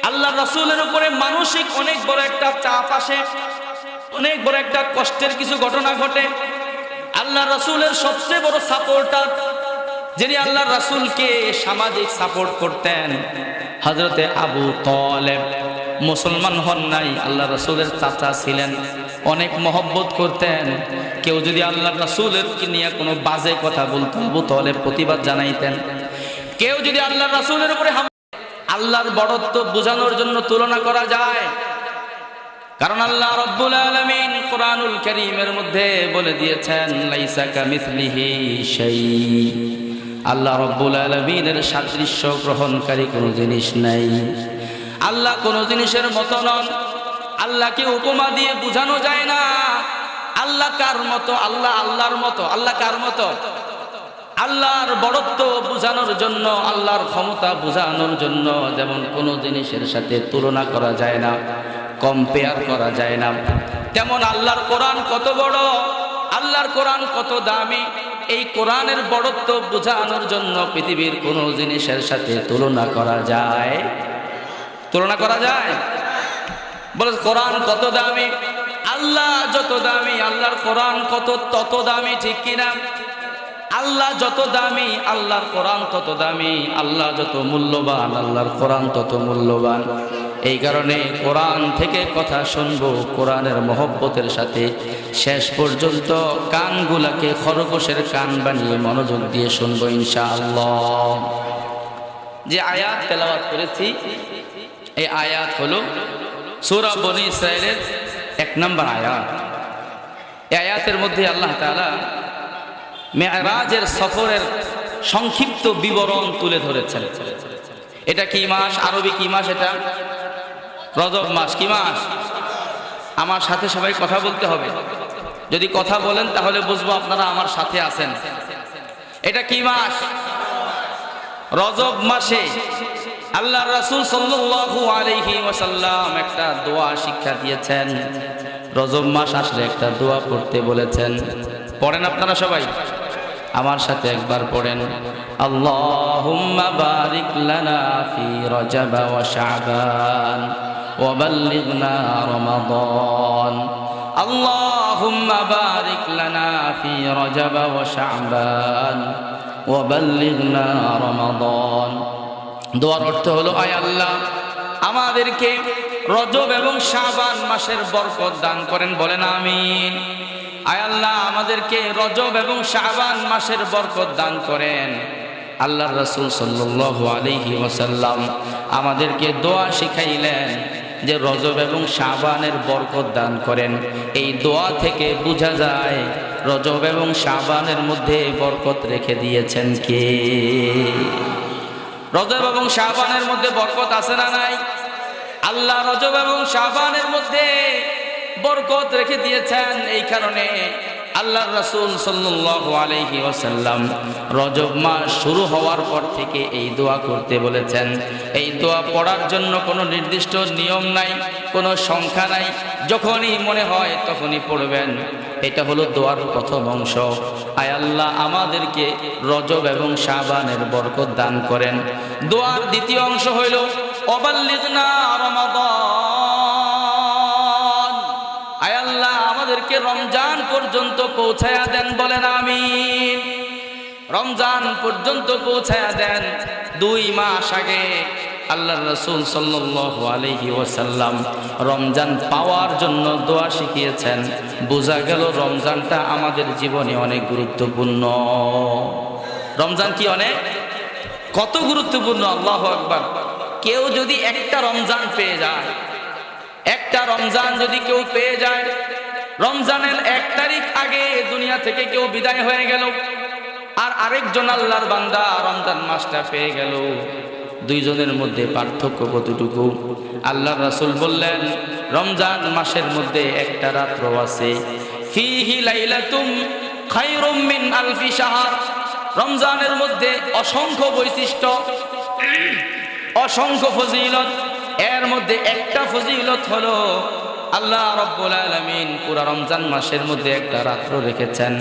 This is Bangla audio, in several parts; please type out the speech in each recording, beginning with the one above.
আল্লাহ রাসূলের উপরে মানসিক অনেক বড় একটা চাপ আসে, অনেক বড় একটা কষ্টের কিছু ঘটনা ঘটে। আল্লাহ রাসূলের সবচেয়ে বড় সাপোর্টার, যিনি আল্লাহ রাসূলকে সামাজিক সাপোর্ট করতেন, হযরতে আবু তালেব মুসলমান হন নাই, আল্লাহ রাসূলের চাচা ছিলেন, অনেক মহব্বত করতেন। কেউ যদি আল্লাহ রাসূলের নিয়ে কোনো বাজে কথা বলতো, আবু তালেব প্রতিবাদ জানাইতেন। কেউ যদি আল্লাহ রাসূলের উপরে আল্লাহর বড়ত্ব বোঝানোর জন্য তুলনা করা যায়, কারণ আল্লাহ রাব্বুল আলামিন কোরআনুল কারীমের মধ্যে বলে দিয়েছেন লাইসা কামিসলিহি শাই, আল্লাহ রাব্বুল আলামিনের সাদৃশ্য গ্রহণকারী কোনো জিনিস নাই। আল্লাহ কোনো জিনিসের মতো নন, আল্লাহকে উপমা দিয়ে বোঝানো যায় না। আল্লাহ কার মতো? আল্লাহ আল্লাহর মতো। আল্লাহ কার মতো? আল্লাহর বড়ত্ব বোঝানোর জন্য, আল্লাহর ক্ষমতা বোঝানোর জন্য যেমন কোনো জিনিসের সাথে তুলনা করা যায় না, কম্পেয়ার করা যায় না, তেমন আল্লাহর কোরআন কত বড়, আল্লাহর কোরআন কত দামি, এই কোরআনের বড়ত্ব বোঝানোর জন্য পৃথিবীর কোনো জিনিসের সাথে তুলনা করা যায়? তুলনা করা যায়? বলে কোরআন কত দামি, আল্লাহ যত দামি, আল্লাহর কোরআন কত তত দামি, ঠিক কিনা? আল্লাহ যত দামি, আল্লাহর কোরআন তত দামি। আল্লাহ যত মূল্যবান, আল্লাহর কোরআন তত মূল্যবান। এই কারণে কোরআন থেকে কথা শুনবো কোরআনের মহব্বতের সাথে, শেষ পর্যন্ত কানগুলাকে খরগোশের কান বানিয়ে মনোযোগ দিয়ে শুনবো ইনশাআল্লাহ। যে আয়াত তেলাওয়াত করেছি, এই আয়াত হলো সূরা বনী ইসরাঈলের 1 নম্বর আয়াত। এই আয়াতের মধ্যে আল্লাহ তাআলা মেরাজের সফরের সংক্ষিপ্ত বিবরণ তুলে ধরেছেন। এটা কি মাস? আরবি কি মাস? এটা রজব মাস। কি মাস? আমার সাথে সবাই কথা বলতে হবে। যদি কথা বলেন তাহলে বুঝবো আপনারা আমার সাথে আছেন। এটা কি মাস? রজব মাসে আল্লাহ রাসূল সাল্লাল্লাহু আলাইহি ওয়াসাল্লাম একটা দোয়া শিক্ষা দিয়েছেন। রজব মাস আসলে একটা দোয়া পড়তে বলেছেন। পড়েন আপনারা সবাই আমার সাথে একবার পড়েন, আল্লাহুম্মা বারিক লানা ফি রজব ওয়া শাবান ওয়া বাল্লিগনা রমাদান। আল্লাহুম্মা বারিক লানা ফি রজব ওয়া শাবান ওয়া বাল্লিগনা রমাদান। দোয়ার অর্থ হলো, আয় আল্লাহ আমাদেরকে রজব এবং শাবান মাসের বরকত দান করেন। বলেন আমিন। আয় আল্লাহ আমাদেরকে রজব এবং শাবান মাসের বরকত দান করেন। আল্লাহর রাসূল সাল্লাল্লাহু আলাইহি ওয়াসাল্লাম আমাদেরকে দোয়া শিখাইলেন যে রজব এবং শাবানের বরকত দান করেন। এই দোয়া থেকে বোঝা যায় রজব এবং শাবানের মধ্যে বরকত রেখে দিয়েছেন কে? রজব এবং শাবানের মধ্যে বরকত আছে না নাই? আল্লাহ রজব এবং শাবানের মধ্যে বরকত রেখে দিয়েছেন। এই কারণে আল্লাহর রাসূল সাল্লাল্লাহু আলাইহি ওয়াসাল্লাম রজব মাস শুরু হওয়ার পর থেকে এই দোয়া করতে বলেছেন। এই দোয়া পড়ার জন্য কোনো নির্দিষ্ট নিয়ম নাই, কোনো সংখ্যা নাই, যখনই মনে হয় তখনই পড়বেন। এটা হলো দোয়ার প্রথম অংশ। আয় আল্লাহ আমাদেরকে রজব এবং শাবানের বরকত দান করেন। দোয়ার দ্বিতীয় অংশ হইল ওয়াবাল্লিগনা রমাদান। আয় আল্লাহ আমাদেরকে রমজান পর্যন্ত পৌঁছায়া দেন। বলেন আমিন। রমজান পর্যন্ত পৌঁছায়া দেন। 2 মাস আগে আল্লাহর রাসূল সাল্লাল্লাহু আলাইহি ওয়াসাল্লাম রমজান পাওয়ার জন্য দোয়া শিখিয়েছেন। বোঝা গেল রমজানটা আমাদের জীবনে অনেক গুরুত্বপূর্ণ। রমজান কি অনেক, কত গুরুত্বপূর্ণ! আল্লাহু আকবার। কেউ যদি একটা রমজান পেয়ে যায়, একটা রমজান যদি কেউ পেয়ে যায়, রমজানের 1 তারিখ আগে দুনিয়া থেকে কেউ বিদায় হয়ে গেল, আর আরেকজন আল্লাহর বান্দা রমজান মাসটা পেয়ে গেল, দুইজনের মধ্যে পার্থক্য কতটুকু? আল্লাহর রাসূল বললেন রমজান মাসের মধ্যে একটা রাত্র আছে, ফিহি লাইলাতুম খায়রুম মিন আলফি শাহর। রমজানের মধ্যে অসংখ্য বৈশিষ্ট্য, অসংখ্য ফজিলত। এর মধ্যে একটা ফজিলত হলো আল্লাহ রাব্বুল আলামিন পুরা রমজান মাসের মধ্যে একটা রাত্র রেখেছেন।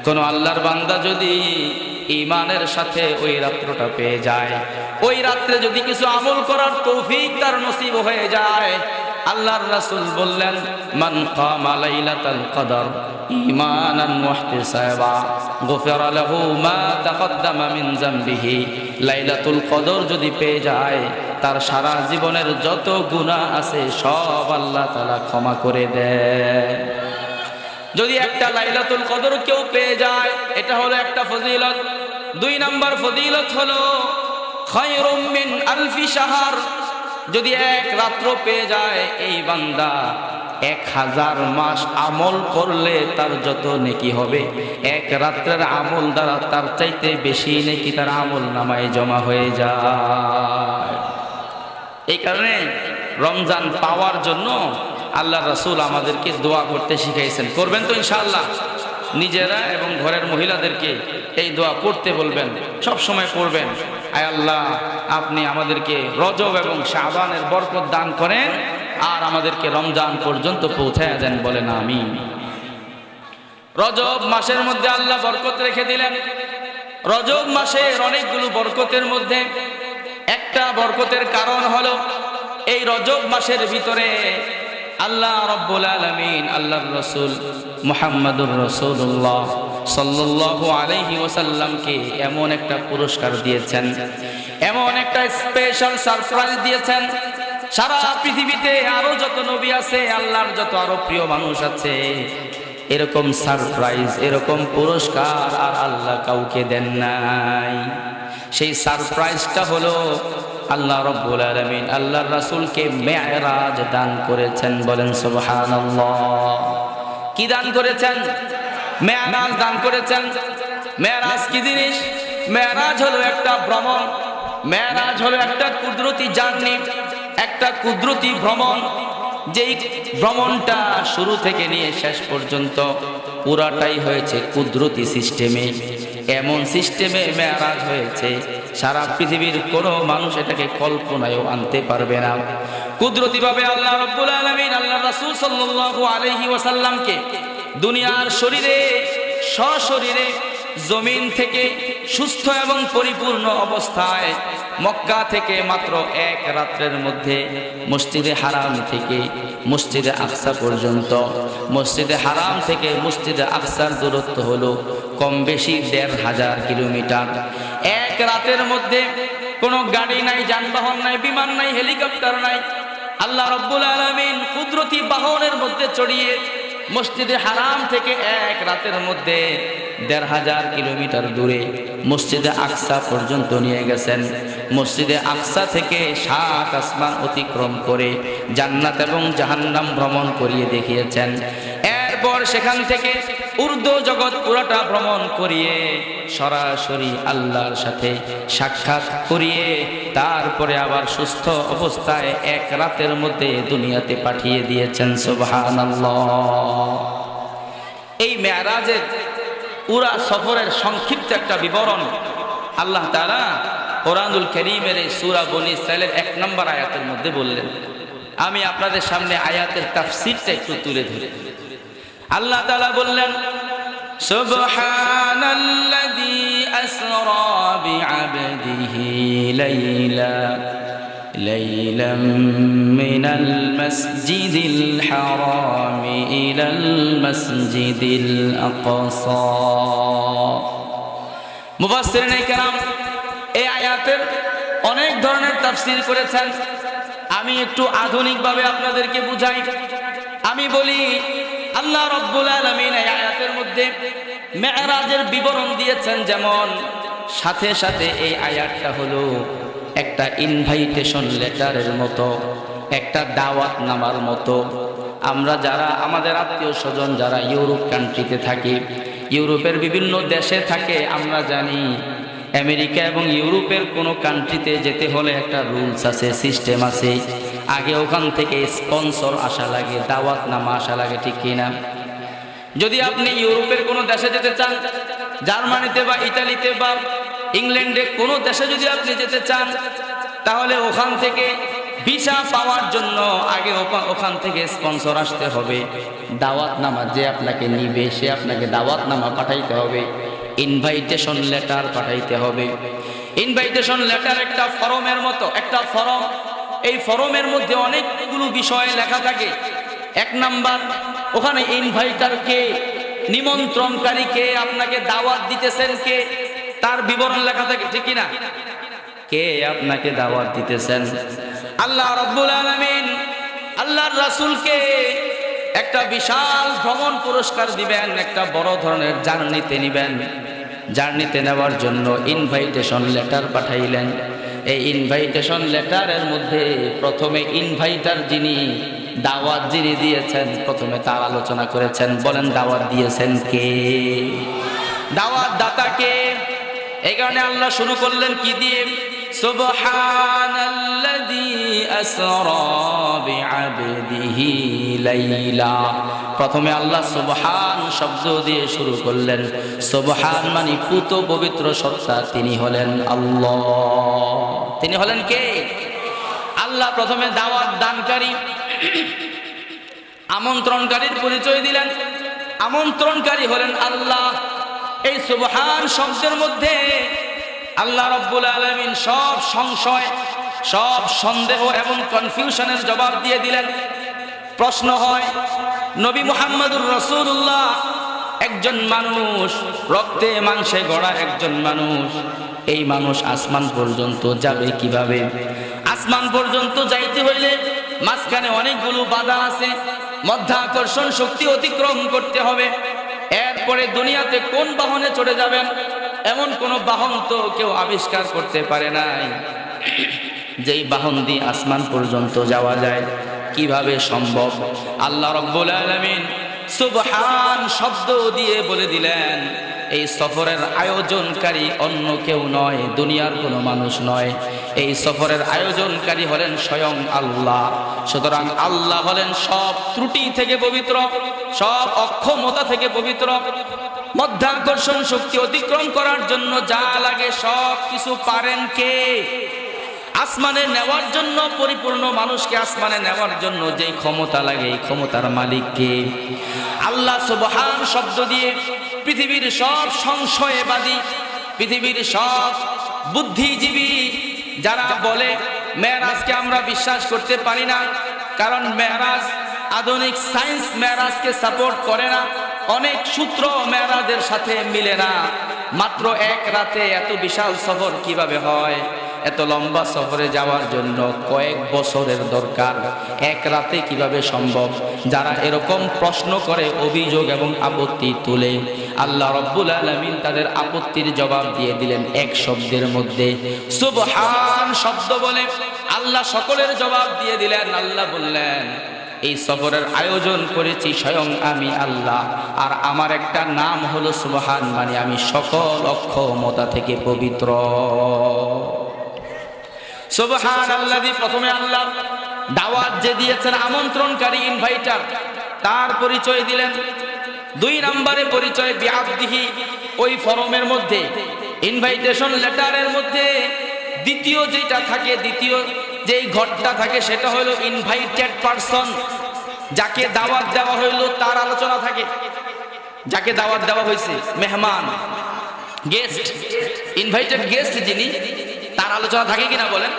কোন আল্লাহর বান্দা যদি ঈমানের সাথে ওই রাত্রটা পেয়ে যায়, ওই রাত্রে যদি কিছু আমল করার তৌফিক তার নসিব হয়ে যায়, আল্লাহর রাসূল বললেন, মান কামা লাইলাতাল কদর ঈমানান ওয়াহতিসাবা গুফিরা লাহু মা তাকদ্দামা মিন যামবিহি। লাইলাতুল কদর যদি পেয়ে যায়, তার সারা জীবনের যত গুনাহ আছে সব আল্লাহ তাআলা ক্ষমা করে দেয়। যদি একটা লাইলাতুল কদর কেউ পেয়ে যায়, এটা হলো একটা ফজিলত। 2 নাম্বার ফজিলত হলো খায়রুম মিন আলফি শাহর। যদি এক রাত্র পেয়ে যায়, এই বান্দা 1000 মাস আমল করলে তার যত নেকি হবে, এক রাত্রের আমল দ্বারা তার চাইতে বেশি নেকি তার আমল নামায় জমা হয়ে যায়। এই কারণে রমজান পাওয়ার জন্য আল্লাহ রাসূল আমাদেরকে দোয়া করতে শিখাইছেন। করবেন তো ইনশাআল্লাহ? নিজেরা এবং ঘরের মহিলাদেরকে এই দোয়া পড়তে বলবেন, সব সময় পড়বেন। আয় আল্লাহ, আপনি আমাদেরকে রজব এবং শাবানের বরকত দান করেন আর আমাদেরকে রমজান পর্যন্ত পৌঁছায় দেন, বলেন আমিন। রজব মাসের মধ্যে আল্লাহ বরকত রেখে দিলেন। রজব মাসের অনেকগুলো বরকতের মধ্যে একটা বরকতের কারণ হলো এই রজব মাসের ভিতরে আল্লাহ রাব্বুল আলামিন আল্লাহর রাসূল মুহাম্মাদুর রাসূলুল্লাহ সাল্লাল্লাহু আলাইহি ওয়াসাল্লামকে এমন একটা পুরস্কার দিয়েছেন, এমন একটা স্পেশাল সারপ্রাইজ দিয়েছেন। সারা পৃথিবীতে আরো যত নবী আছে, আল্লাহর যত আরো প্রিয় মানুষ আছে, এরকম সারপ্রাইজ, এরকম পুরস্কার আর আল্লাহ কাউকে দেন নাই। সেই সারপ্রাইজটা হলো আল্লাহ রাব্বুল আলামিন আল্লাহর রাসূলকে মেরাজ দান করেছেন, বলেন সুবহানাল্লাহ। কি দান করেছেন? মেরাজ দান করেছেন। মেরাজ কি জিনিস? মেরাজ হলো একটা ভ্রমণ, মেরাজ হলো একটা কুদরতি জার্নি, একটা কুদরতি ভ্রমণ। যেই ভ্রমণটা শুরু থেকে নিয়ে শেষ পর্যন্ত পুরাটাই হয়েছে কুদরতি সিস্টেমে। এমন সিস্টেমে মেরাজ হয়েছে, সারা পৃথিবীর কোনো মানুষ এটাকে কল্পনায়ও আনতে পারবে না। কুদরতিভাবে আল্লাহ রাব্বুল আলামিন আল্লাহর রাসূল সাল্লাল্লাহু আলাইহি ওয়াসাল্লামকে দুনিয়ার শরীরে সশরীরে জমিন থেকে সুস্থ এবং পরিপূর্ণ অবস্থায় মক্কা থেকে মাত্র এক রাত্রের মধ্যে মসজিদে হারাম থেকে মসজিদে আকসা পর্যন্ত, মসজিদে হারাম থেকে মসজিদে আকসার দূরত্ব হলো কম বেশি 1500 কিলোমিটার। এক রাতের মধ্যে কোনো গাড়ি নাই, যানবাহন নাই, বিমান নাই, হেলিকপ্টার নাই। আল্লাহ রাব্বুল আলামিন কুদরতি বাহনের মধ্যে চড়িয়ে মসজিদে হারাম থেকে এক রাতের মধ্যে 1500 কিলোমিটার দূরে মসজিদে আকসা পর্যন্ত নিয়ে গেছেন। মসজিদে আকসা থেকে 7 আসমান অতিক্রম করে জান্নাত এবং জাহান্নাম ভ্রমণ করিয়ে দেখিয়েছেন। এরপর সেখান থেকে উর্দু জগৎ পুরাটা ভ্রমণ করিয়ে সরাসরি আল্লাহর সাথে সাক্ষাৎ করিয়ে তারপরে আবার সুস্থ অবস্থায় এক রাতের মধ্যে দুনিয়াতে পাঠিয়ে দিয়েছেন। সুবহানাল্লাহ। এই মেরাজের পুরা সফরের সংক্ষিপ্ত একটা বিবরণ আল্লাহ তাআলা কোরআনুল কারীমের এই সূরা বনী ইসরাঈলের 1 নম্বর আয়াতের মধ্যে বললেন। আমি আপনাদের সামনে আয়াতের তাফসীরটা একটু তুলে ধরি। আল্লাহ তাআলা বললেন, সুবহানাল্লাযী আসরা বিআবদিহি লাইলাম মিনাল মাসজিদিল হারাম ইলাল মাসজিদিল আকসা। মুফাসসিরিনে কেরাম এই আয়াতের অনেক ধরনের তাফসীর করেছেন। আমি একটু আধুনিকভাবে আপনাদেরকে বুঝাই। আমি বলি, আল্লাহ রাব্বুল আলামিন এই আয়াতের মধ্যে মেরাজের বিবরণ দিয়েছেন, যেমন সাথে সাথে এই আয়াতটা হলো একটা ইনভাইটেশন লেটারের মতো, একটা দাওয়াত নামার মতো। আমরা যারা আমাদের আত্মীয় স্বজন যারা ইউরোপ কান্ট্রিতে থাকি, ইউরোপের বিভিন্ন দেশে থাকে, আমরা জানি আমেরিকা এবং ইউরোপের কোনো কান্ট্রিতে যেতে হলে একটা রুলস আছে, সিস্টেম আছে। আগে ওখান থেকে স্পন্সর আসা লাগে, দাওয়াত নামা আসা লাগে, ঠিক কিনা? যদি আপনি ইউরোপের কোনো দেশে যেতে চান, জার্মানিতে বা ইতালিতে বা ইংল্যান্ডে কোনো দেশে যদি আপনি যেতে চান, তাহলে ওখান থেকে ভিসা পাওয়ার জন্য আগে ওখান থেকে স্পন্সর আসতে হবে। দাওয়াত নামা যে আপনাকে নিবে সে আপনাকে দাওয়াত নামা পাঠাইতে হবে, ইনভাইটেশন লেটার পাঠাইতে হবে। ইনভাইটেশন লেটার একটা ফরমের মতো, একটা ফরম। এই ফরমের মধ্যে অনেকগুলো বিষয় লেখা থাকে। এক নাম্বার, ওখানে ইনভাইটার কে, নিমন্ত্রণকারী কে, আপনাকে দাওয়াত দিতেছেন কে, তার বিবরণ লেখা থাকে, ঠিক কিনা? কে আপনাকে দাওয়াত দিতেছেন? আল্লাহ রাব্বুল আলামিন আল্লাহর রাসূলকে একটা বিশাল ভ্রমণ পুরস্কার দিবেন, একটা বড় ধরনের জার্নিতে নিবেন। জার্নিতে নেওয়ার জন্য ইনভাইটেশন লেটার পাঠাইলেন। এই ইনভাইটেশন লেটারের মধ্যে প্রথমে ইনভাইটার যিনি, দাওয়াত যিনি দিয়েছেন, প্রথমে তার আলোচনা করেছেন। বলেন, দাওয়াত দিয়েছেন কে? দাওয়াত দাতা কে? এই কারণে আল্লাহ শুরু করলেন কি দিয়ে? সুবহানাল্লাযী আসরা বিআবদিহি লাইলা। প্রথমে আল্লাহ সুবহান শব্দ দিয়ে শুরু করলেন। সুবহান মানে পুত পবিত্র সত্তা, তিনি হলেন আল্লাহ। তিনি হলেন কে? আল্লাহ। প্রথমে দাওয়াত দানকারী, আমন্ত্রণকারীর পরিচয় দিলেন। আমন্ত্রণকারী হলেন আল্লাহ। এই সুবহান শব্দের মধ্যে আল্লাহ রাব্বুল আলামিন সব সংশয়, সব সন্দেহ এবং কনফিউশনের জবাব দিয়ে দিলেন। প্রশ্ন হয়, নবী মুহাম্মদুর রাসূলুল্লাহ একজন মানুষ, রক্তে মাংসে গড়া একজন মানুষ। এই মানুষ আসমান পর্যন্ত যাবে কিভাবে? আসমান পর্যন্ত যাইতে হইলে মাঝখানে অনেকগুলো বাধা আছে। মধ্যাকর্ষণ শক্তি অতিক্রম করতে হবে। এরপরে দুনিয়াতে কোন বাহনে চড়ে যাবেন, এমন কোন বাহন তো কেউ আবিষ্কার করতে পারে নাই যেই বাহন দিয়ে আসমান পর্যন্ত যাওয়া যায়। কিভাবে সম্ভব? আল্লাহ রাব্বুল আলামিন সুবহান শব্দ দিয়ে বলে দিলেন, এই সফরের আয়োজনকারী অন্য কেউ নয়, দুনিয়ার কোনো মানুষ নয়। এই সফরের আয়োজনকারী হলেন স্বয়ং আল্লাহ। সুতরাং আল্লাহ হলেন সব ত্রুটি থেকে পবিত্র, সব অক্ষমতা থেকে পবিত্র। মধ্যাকর্ষণ শক্তি অতিক্রম করার জন্য যা লাগে সব কিছু পারেন কে? আসমানে নেওয়ার জন্য, পরিপূর্ণ মানুষকে আসমানে নেওয়ার জন্য যেই ক্ষমতা লাগে, এই ক্ষমতার মালিক কে? আল্লাহ। সুবহান শব্দ দিয়ে পৃথিবীর সব সংশয়বাদী, পৃথিবীর সব বুদ্ধিজীবী যারা বলে মেরাজকে আমরা বিশ্বাস করতে পারি না, কারণ মেরাজ, আধুনিক সায়েন্স মেরাজকে সাপোর্ট করে না, অনেক সূত্র মেরাজের সাথে মিলে না। মাত্র এক রাতে এত বিশাল সফর কিভাবে হয়? এত লম্বা সফরে যাওয়ার জন্য কয়েক বছরের দরকার, এক রাতে কিভাবে সম্ভব? যারা এরকম প্রশ্ন করে, অভিযোগ এবং আপত্তি তুলে, আল্লাহ রাব্বুল আলামিন তাদের আপত্তির জবাব দিয়ে দিলেন এক শব্দের মধ্যে, সুবহান শব্দ বলে আল্লাহ সকলের জবাব দিয়ে দিলেন। আল্লাহ বললেন, এই সফরের আয়োজন করেছি স্বয়ং আমি আল্লাহ, আর আমার একটা নাম হলো সুবহান, মানে আমি সকল অক্ষমতা থেকে পবিত্র। সুবহানাল্লাযী, প্রথমে আল্লাহ দাওয়াত যে দিয়েছেন, আমন্ত্রণকারী, ইনভাইটার, তার পরিচয় দিলেন। দুই নম্বরে পরিচয় বিআবদিহি। ওই ফরমের মধ্যে, ইনভাইটেশন লেটারের মধ্যে দ্বিতীয় যেটা থাকে, দ্বিতীয় যেই ঘরটা থাকে, সেটা হলো ইনভাইটেড পারসন। যাকে দাওয়াত দেওয়া হইল তার আলোচনা থাকে। যাকে দাওয়াত দেওয়া হয়েছে, মেহমান, গেস্ট, ইনভাইটেড গেস্ট যিনি, তার আলোচনা থাকে কিনা বলেন?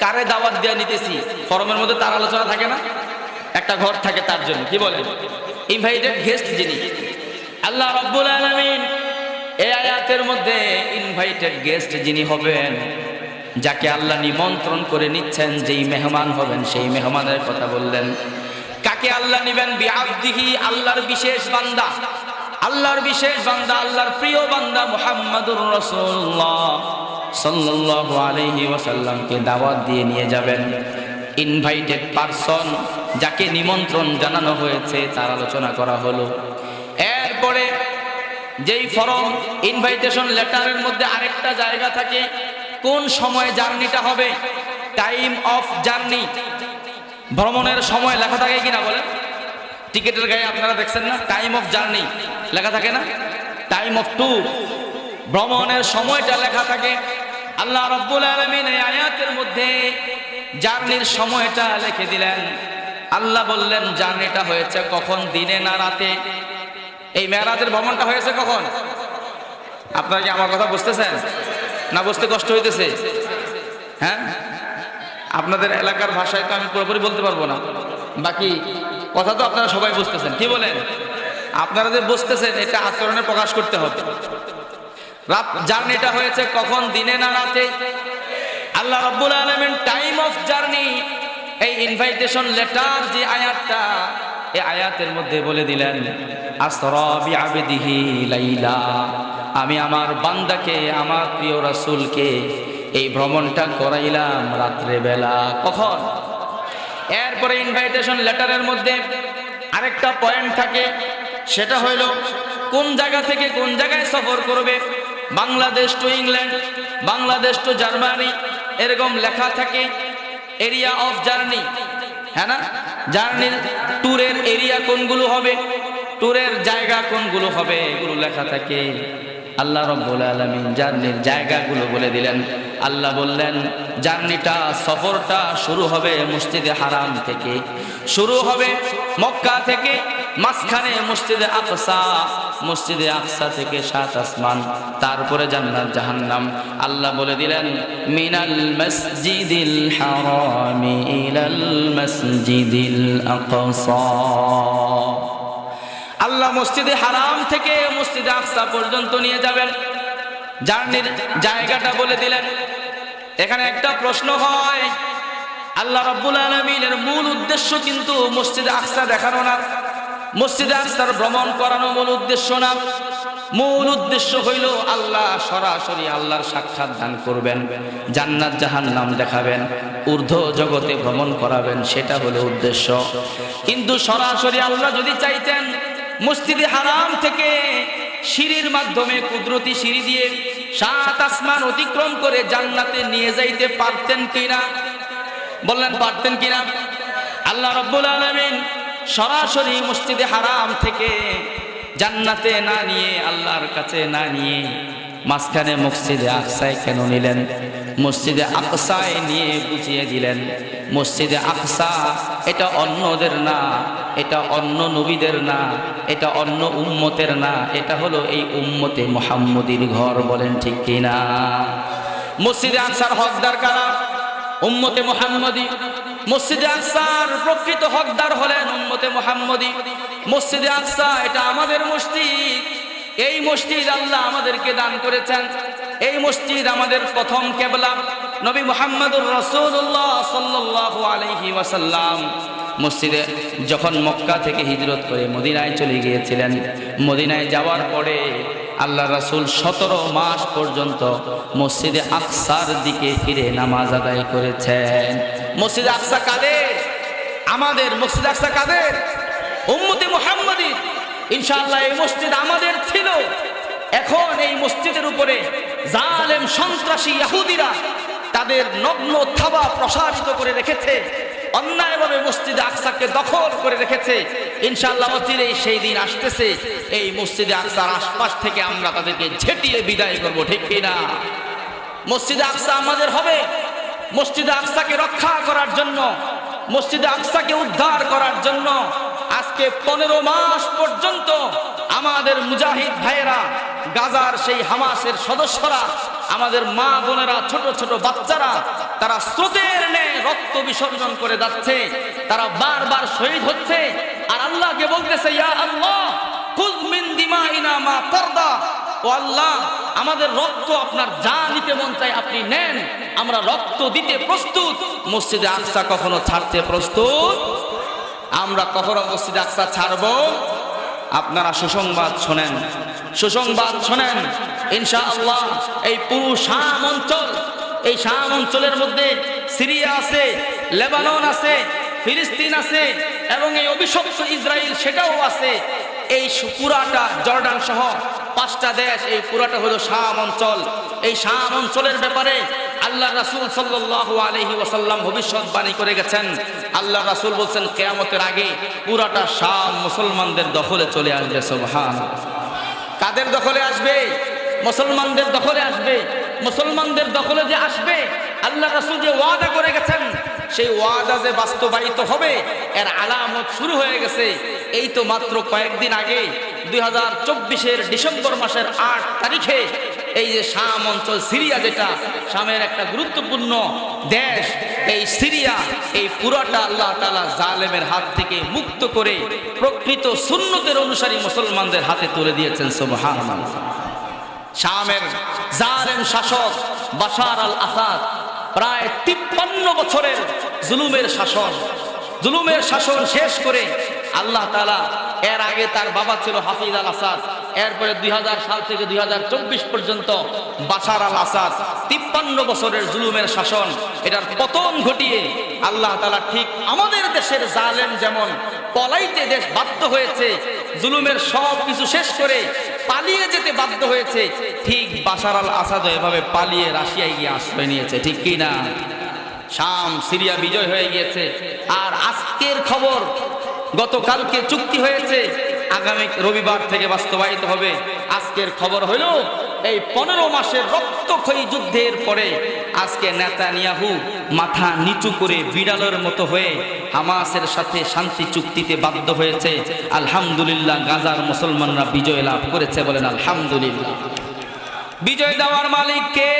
কারে দাওয়াত দেওয়া নিতেছি, ফরমের মধ্যে তার আলোচনা থাকে না? একটা ঘর থাকে তার জন্য, কি বলেন? ইনভাইটেড গেস্ট যিনি, আল্লাহ রাব্বুল আলামিন এই আয়াতের মধ্যে ইনভাইটেড গেস্ট যিনি হবেন, যাকে আল্লাহ নিমন্ত্রণ করে নিচ্ছেন, যেই মেহমান হবেন, সেই মেহমানের কথা বললেন। কাকে আল্লাহ নিবেন? বিআবদিহি, আল্লাহর বিশেষ বান্দা, আল্লাহর বিশেষ বান্দা, আল্লাহর প্রিয় বান্দা মুহাম্মাদুর রাসূলুল্লাহ সাল্লাল্লাহু আলাইহি ওয়াসাল্লামকে দাওয়াত দিয়ে নিয়ে যাবেন। ইনভাইটেড পারসন, যাকে নিমন্ত্রণ জানানো হয়েছে, তার আলোচনা করা হলো। এরপরে যেই ফরম, ইনভাইটেশন লেটারের মধ্যে আরেকটা জায়গা থাকে, কোন সময় জার্নিটা হবে, টাইম অফ জার্নি, ভ্রমণের সময় লেখা থাকে কিনা বলেন? টিকেটের গায়ে আপনারা দেখছেন না, টাইম অফ জার্নি লেখা থাকে না? টাইম অফ ট্যুর, ভ্রমণের সময়টা লেখা থাকে। আল্লাহ রাব্বুল আলামিন এই আয়াতের মধ্যে জার্নির সময়টা লিখে দিলেন। আল্লাহ বললেন, জার্নিটা হয়েছে কখন? দিনে না রাতে? এই মেরাজের ভ্রমণটা হয়েছে কখন? আপনারা কি আমার কথা বুঝতেছেন? না বুঝতে কষ্ট হইতেছে? হ্যাঁ, আপনাদের এলাকার ভাষায় তো আমি পুরোপুরি বলতে পারবো না, বাকি কথা তো আপনারা সবাই বুঝতেছেন। কি বলেন? আপনারা যে বুঝতেছেন এটা আচরণে প্রকাশ করতে হবে। জার্নিটা হয়েছে কখন? দিনে না রাতে? আল্লাহ রাব্বুল আলামিন টাইম অফ জার্নি, এই ইনভাইটেশন লেটার যে আয়াতটা, এই আয়াতের মধ্যে বলে দিলেন আসরা বিআবদিহি লাইলা, আমি আমার বান্দাকে, আমার প্রিয় রাসূলকে এই ভ্রমণটা করাইলাম রাত্রে বেলা। কখন? এরপরে ইনভাইটেশন লেটারের মধ্যে আরেকটা পয়েন্ট থাকে, সেটা হইল কোন জায়গা থেকে কোন জায়গায় সফর করবে। Bangladesh to England, Bangladesh two Germany, এরকম লেখা থাকে এরিয়া অফ জার্নি, হ্যাঁ না? জার্নির ট্যুরের এরিয়া কোনগুলো হবে, ট্যুরের জায়গা কোনগুলো হবে, এগুলো লেখা থাকে। আল্লাহ রাব্বুল আলামিন জার্নির জায়গাগুলো বলে দিলেন। আল্লাহ বললেন জার্নিটা, সফরটা শুরু হবে মসজিদে হারাম থেকে, শুরু হবে মক্কা থেকে, মাঝখানে মসজিদে আকসা, মসজিদে আকসা থেকে 7 আসমান, তারপরে জান্নাত জাহান্নাম। আল্লাহ বলে দিলেন মিনাল মসজিদিল হারামি ইলাল মসজিদিল আকসা। আল্লাহ মসজিদে হারাম থেকে মসজিদে আকসা পর্যন্ত নিয়ে যাবেন, জার্নির জায়গাটা বলে দিলেন। এখানে একটা প্রশ্ন হয়, আল্লাহ রাব্বুল আলামিনের মূল উদ্দেশ্য কিন্তু মসজিদে আকসা দেখানো না, মসজিদে আকসার ভ্রমণ করানো মূল উদ্দেশ্য না। মূল উদ্দেশ্য হইল আল্লাহ সরাসরি আল্লাহর সাক্ষাৎ দান করবেন, জান্নাত জাহান্নাম দেখাবেন, ঊর্ধ্ব জগতে ভ্রমণ করাবেন, সেটা হলো উদ্দেশ্য। কিন্তু সরাসরি আল্লাহ যদি চাইতেন মসজিদে হারাম থেকে সিঁড়ির মাধ্যমে, কুদরতি সিঁড়ি দিয়ে 7 আসমান অতিক্রম করে জান্নাতে নিয়ে যাইতে পারতেন কিনা? বললেন পারতেন কিনা? আল্লাহ রাব্বুল আলামিন সরাসরি মসজিদে হারাম থেকে জান্নাতে না নিয়ে, আল্লাহর কাছে না নিয়ে, মাঝখানে মসজিদে আকসায় কেন নিলেন? মসজিদে আকসায় নিয়ে বুঝিয়ে দিলেন মসজিদে আকসা এটা অন্যদের না, এটা অন্য নবীদের না, এটা অন্য উম্মতের না, এটা হলো এই উম্মতে মুহাম্মদীর ঘর। বলেন ঠিক কিনা? মসজিদে আকসার হকদার কারা? উম্মতে মুহাম্মদী। মসজিদে আকসার প্রকৃত হকদার হলেন উম্মতে মুহাম্মদী। মসজিদে আকসা এটা আমাদের মসজিদ, এই মসজিদ আল্লাহ আমাদেরকে দান করেছেন, এই মসজিদ আমাদের প্রথম কিবলা। নবী মুহাম্মদুর রাসূলুল্লাহ সাল্লাল্লাহু আলাইহি ওয়াসাল্লাম মসজিদে যখন মক্কা থেকে হিজরত করে মদিনায় চলে গিয়েছিলেন, মদিনায় যাওয়ার পরে আল্লাহ রাসূল 17 মাস পর্যন্ত মসজিদে আকসার দিকে ফিরে নামাজ আদায় করেছেন। মসজিদে আকসা কাদের? আমাদের। মসজিদে আকসা কাদের? উম্মতে মুহাম্মদী। ইনশাআল্লাহ এই মসজিদ আমাদের ছিল, এখন এই মসজিদের উপরে জালেম সন্ত্রাসী ইহুদিরা তাদের নগ্ন থাবা প্রসারিত করে রেখেছে, অন্যায়ভাবে মসজিদে আকসাকে দখল করে রেখেছে। ইনশাআল্লাহ অচিরেই সেই দিন আসতেছে, এই মসজিদে আকসার আশপাশ থেকে আমরা তাদেরকে ঝেঁটিয়ে বিদায় করব। ঠিক কিনা? মসজিদে আকসা আমাদের হবে। মসজিদে আকসাকে রক্ষা করার জন্য, মসজিদে আকসাকে উদ্ধার করার জন্য আজকে 15 মাস পর্যন্ত আমাদের মুজাহিদ ভাইয়েরা, গাজার সেই হামাসের সদস্যরা, আমাদের মা বোনেরা, ছোট ছোট বাচ্চারা, তারা স্রোতের ন্যায় রক্ত বিসর্জন করে যাচ্ছে, তারা বারবার শহীদ হচ্ছে। আর আল্লাহকে বলতেছে ইয়া আল্লাহ কুল মিন দিমাইনা মা তারদা, ও আল্লাহ আমাদের রক্ত আপনার যা নিতে মন চাই আপনি নেন, আমরা রক্ত দিতে প্রস্তুত। মসজিদে আকসা কখনো ছাড়তে প্রস্তুত? আমরা কখনো মসজিদে আকসা ছাড়ব? আপনারা সুসংবাদ শোনেন, সুসংবাদ শোনেন। ইনশাআল্লাহ এই পুরো শাম অঞ্চল, এই শাম অঞ্চলের মধ্যে সিরিয়া আছে, লেবানন আছে, ফিলিস্তিন আছে, এবং এই অভিশপ্ত ইসরায়েল সেটাও আছে। এই পুরাটা জর্ডান সহ 5টা দেশ, এই পুরাটা হলো শাম অঞ্চল। এই শাম অঞ্চলের ব্যাপারে আল্লাহ রাসূল সাল্লাল্লাহু আলাইহি ওয়াসাল্লাম ভবিষ্যৎবাণী করে গেছেন। আল্লাহ রাসূল বলছেন কিয়ামতের আগে পুরাটা শাম মুসলমানদের দখলে চলে আসবে। সুবহানাল্লাহ। কাদের দখলে আসবে? মুসলমানদের দখলে আসবে। মুসলমানদের দখলে যে আসবে, আল্লাহ রাসূল যে ওয়াদা করে গেছেন, সেই ওয়াদা যে বাস্তবায়িত হবে এর আলামত শুরু হয়ে গেছে। এই তো মাত্র কয়েকদিন আগে 2024-এর ডিসেম্বর মাসের 8 তারিখে এই যে শাম অঞ্চল সিরিয়া, যেটা শামের একটা গুরুত্বপূর্ণ দেশ, এই সিরিয়া এই পুরাটা আল্লাহ তাআলা জালেমের হাত থেকে মুক্ত করে প্রকৃত সুন্নতের অনুসারী মুসলমানদের হাতে তুলে দিয়েছেন। সুবহানাল্লাহ। শামের জালেম শাসক বাশার আল আসাদ প্রায় 53 বছরের জুলুমের শাসন শেষ করে আল্লাহ তাআলা, এর আগে তার বাবা ছিল হাফিজ আল আসাদ, এরপরে 2000 সাল থেকে 2024 পর্যন্ত বাশার আল আসাদ 53 বছরের জুলুমের শাসন, এটার পতন ঘটিয়ে আল্লাহ তাআলা ঠিক আমাদের দেশের জালেম যেমন পলাইতে দেশ বাধ্য হয়েছে, জুলুমের সব কিছু শেষ করে পালিয়ে যেতে বাধ্য হয়েছে, ঠিক বাশার আল আসাদ এভাবে পালিয়ে রাশিয়ায় গিয়ে আশ্রয় নিয়েছে। ঠিক কি না? শাম সিরিয়া বিজয় হয়ে গিয়েছে। আর আজকের খবর, গতকালকে চুক্তি হয়েছে, আগামী রবিবার থেকে বাস্তবায়িত হবে। আজকের খবর হলো এই 15 মাসের রক্তক্ষয়ী যুদ্ধের পরে আজকে নেতানিয়াহু মাথা নিচু করে বিড়ালের মতো হয়ে হামাসের সাথে শান্তি চুক্তিতে বাধ্য হয়েছে। আলহামদুলিল্লাহ, গাজার মুসলমানরা বিজয় লাভ করেছে। বলেন আলহামদুলিল্লাহ। বিজয় দেওয়ার মালিক কে?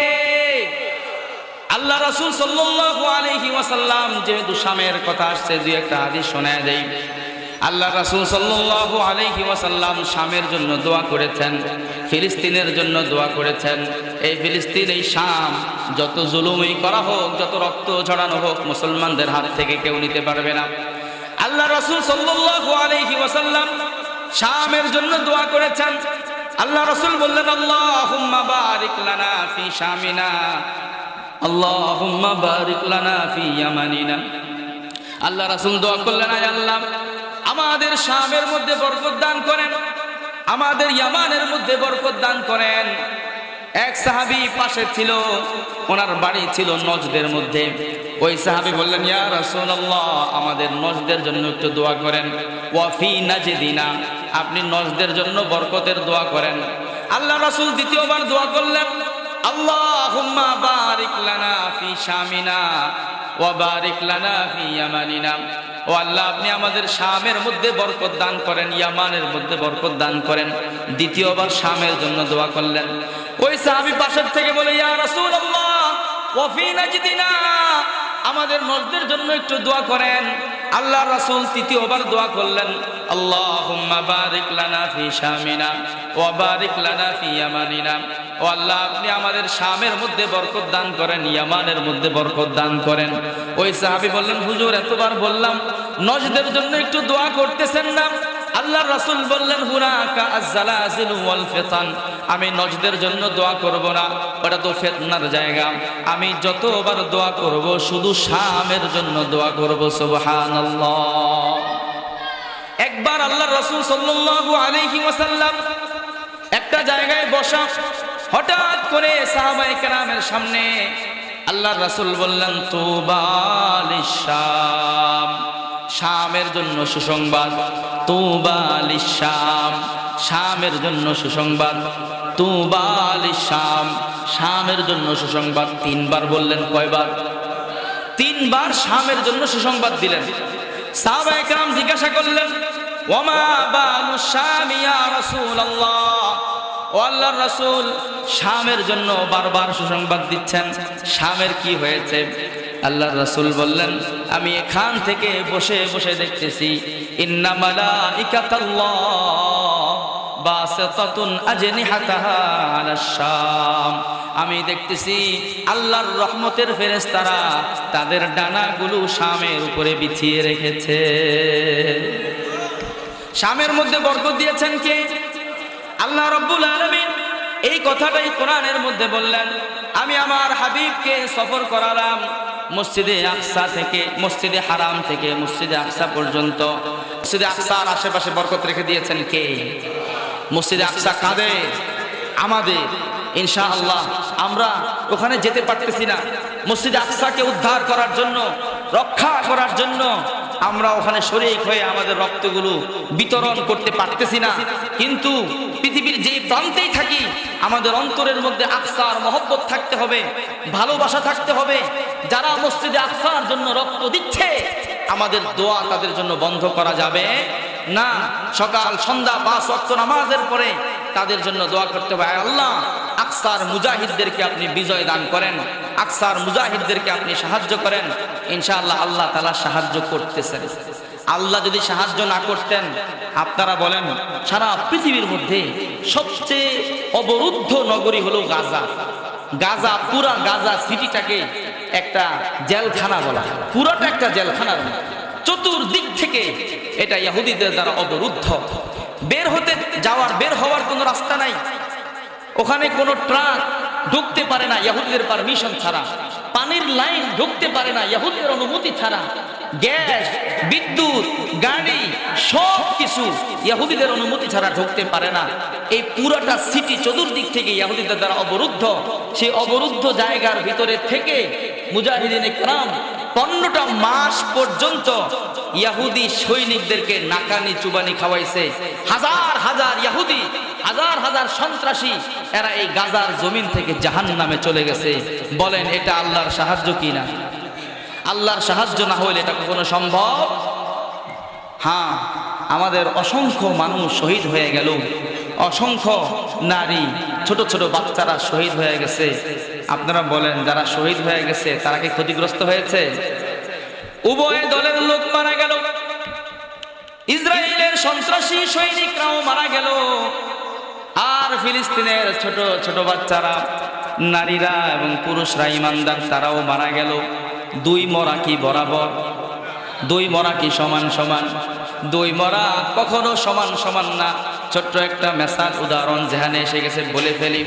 আল্লাহ রাসূল সাল্লাল্লাহু আলাইহি ওয়াসাল্লাম। যেহেতু শামের কথা আসছে, দুই একটা হাদিস শোনায় দেই। আল্লাহ রাসূল সাল্লাল্লাহু আলাইহি ওয়াসাল্লাম শামের জন্য দোয়া করেছেন, ফিলিস্তিনের জন্য দোয়া করেছেন। এই ফিলিস্তিন, এই শাম যত জুলুমই করা হোক, যত রক্ত ঝরানো হোক, মুসলমানদের হাত থেকে কেউ নিতে পারবে না। আল্লাহ রাসূল সাল্লাল্লাহু আলাইহি ওয়াসাল্লাম শামের জন্য দোয়া করেছেন। আল্লাহ রাসূল বললেন, আল্লাহুম্মা বারিক লানা ফি শামিনা, আল্লাহুম্মা বারিক লানা ফি ইয়ামানিনা। আল্লাহ রাসূল দোয়া করলেন, আয় আল্লাহ, আমাদের শামের মধ্যে বরকত দান করেন, আমাদের ইয়ামানের মধ্যে বরকত দান করেন। এক সাহাবী পাশে ছিল, ওনার বাড়ি ছিল নজদের মধ্যে। ওই সাহাবী বললেন, ইয়া রাসূলুল্লাহ, আমাদের নজদের জন্য একটু দোয়া করেন। ওয়া ফি নাজদিনা, আপনি নজদের জন্য বরকতের দোয়া করেন। আল্লাহ রাসূল দ্বিতীয়বার দোয়া করলেন, আল্লাহুম্মা বারিক লানা ফি শামিনা ওয়া বারিক লানা ফি ইয়ামানিনা। ও আল্লাহ, আপনি আমাদের শামের মধ্যে বরকত দান করেন, ইয়ামানের মধ্যে বরকত দান করেন। দ্বিতীয়বার শামের জন্য দোয়া করলেন। ওই সাহাবী পাশের থেকে বলে, ইয়া রাসূলুল্লাহ, ওয়া ফি নাজদিনা, আমাদের নজদের জন্য একটু দোয়া করেন। আল্লাহ রাসূল তৃতীয়বার দোয়া করলেন, আল্লাহুম্মা বারিক লানা ফি শামিনা ওয়া বারিক লানা ফি ইয়ামানিনা। ও আল্লাহ, আপনি আমাদের শামের মধ্যে বরকত দান করেন, ইয়ামানের মধ্যে বরকত দান করেন। ওই সাহাবী বললেন, হুজুর, এতবার বললাম, নজদের জন্য একটু দোয়া করতেছেন না? আল্লাহ রাসূল বললেন, হুনাকা আয-যালাজিল ওয়াল ফিতান, আমি নজদের জন্য দোয়া করব না, ওটা তো ফিতনার জায়গা। আমি যতবার দোয়া করব শুধু শামের জন্য দোয়া করব। সুবহানাল্লাহ। একবার আল্লাহ রাসূল সাল্লাল্লাহু আলাইহি ওয়াসাল্লাম একটা জায়গায় বসা, হঠাৎ করে সাহাবায়ে কেরামের সামনে আল্লাহর রাসূল বললেন, তুবা লিশ-শাম, শামের জন্য সুসংবাদ। তুবা লিশ-শাম, শামের জন্য সুসংবাদ। তুবা লিশ-শাম, শামের জন্য সুসংবাদ। তিনবার বললেন। কয়বার? তিনবার শামের জন্য সুসংবাদ দিলেন। সাহাবায়ে কেরাম জিজ্ঞাসা করলেন, ওয়ামা বালুশ শাম ইয়া রাসূলুল্লাহ, ও আল্লাহর রাসূল, শামের জন্য বারবার সুসংবাদ দিচ্ছেন, শামের কি হয়েছে? আল্লাহর রাসূল বললেন, আমি এখান থেকে বসে বসে দেখতেছি, ইন্না মালাইকাতাল্লাহ বাসাতাতুন আজনিহাতাহা আলাশ শাম, আমি দেখতেছি আল্লাহর রহমতের ফেরেশতারা তাদের ডানাগুলো শামের উপরে বিছিয়ে রেখেছে। শামের মধ্যে বরকত দিয়েছেন কে? আল্লাহ রাব্বুল আলামিন। এই কথাটাই কোরআনের মধ্যে বললেন, আমি আমার হাবিবকে সফর করালাম মসজিদে আকসা থেকে, মসজিদে হারাম থেকে মসজিদে আকসা পর্যন্ত। মসজিদে আকসার আশেপাশে বরকত রেখে দিয়েছেন কে? মসজিদে আকসা কাদের? আমাদের। ইনশাআল্লাহ আমরা ওখানে যেতে পারতেছি না, মসজিদে আকসাকে উদ্ধার করার জন্য, রক্ষা করার জন্য আমরা ওখানে শরীক হয়ে আমাদের রক্তগুলো বিতরণ করতে পারতেছি না। কিন্তু পৃথিবীর যেই প্রান্তেই থাকি, আমাদের অন্তরের মধ্যে আকসার মহব্বত থাকতে হবে, ভালোবাসা থাকতে হবে। যারা মসজিদে আকসার জন্য রক্ত দিচ্ছে, আমাদের দোয়া তাদের জন্য বন্ধ করা যাবে না। সকাল সন্ধ্যা 5 ওয়াক্ত নামাজের পরে তাদের জন্য দোয়া করতে হবে, আল্লাহ আকসার মুজাহিদদেরকে আপনি বিজয় দান করেন, আকসার মুজাহিদদেরকে আপনি সাহায্য করেন। ইনশাআল্লাহ আল্লাহ তাআলা সাহায্য করতেছেন। আল্লাহ যদি সাহায্য না করতেন, আপনারা বলেন সারা পৃথিবীর মধ্যে সবচেয়ে অবরুদ্ধ নগরী হলো গাজা। গাজা, পুরা গাজা সিটিটাকে একটা জেলখানা বলা হয়, পুরাটা একটা জেলখানার মতো। চতুর্দিক থেকে এটা ইহুদিদের দ্বারা অবরুদ্ধ। বের হওয়ার কোনো রাস্তা নাই। ওখানে কোনো ট্রাক ঢুকতে পারে না ইহুদিদের পারমিশন ছাড়া, পানির লাইন ঢুকতে পারে না ইহুদিদের অনুমতি ছাড়া, গ্যাস, বিদ্যুৎ, গাড়ি সব কিছু ইহুদিদের অনুমতি ছাড়া ঢুকতে পারে না। এই পুরাটা সিটি চতুর্দিক থেকে ইহুদিদের দ্বারা অবরুদ্ধ। সেই অবরুদ্ধ জায়গার ভিতরে থেকে মুজাহিদিনে কেরাম 15টা মাস পর্যন্ত ইহুদি সৈনিকদেরকে নাকানি চুবানি খাওয়াইছে। হাজার হাজার ইহুদি, হাজার হাজার সন্ত্রাসী এরা এই গাজার জমিন থেকে জাহান্নামে চলে গেছে। বলেন এটা আল্লাহর সাহায্য কি না? আল্লাহর সাহায্য না হলে এটা কখনো সম্ভব? হ্যাঁ, আমাদের অসংখ্য মানুষ শহীদ হয়ে গেল, অসংখ্য নারী, ছোট ছোট বাচ্চারা শহীদ হয়ে গেছে। আপনারা বলেন যারা শহীদ হয়ে গেছে তারা কি ক্ষতিগ্রস্ত হয়েছে? উভয় দলের লোক মারা গেল, ইসরায়েলের সন্ত্রাসী সৈনিকরাও মারা গেল, আর ফিলিস্তিনের ছোট ছোট বাচ্চারা, নারীরা এবং পুরুষরা ইমানদার তারাও মারা গেল। দুই মরা কি বরাবর? দুই মরা কি সমান সমান? দুই মরা কখনো সমান সমান না। ছোট্ট একটা মেসাল উদাহরণ যেখানে এসে গেছে বলে ফেলি।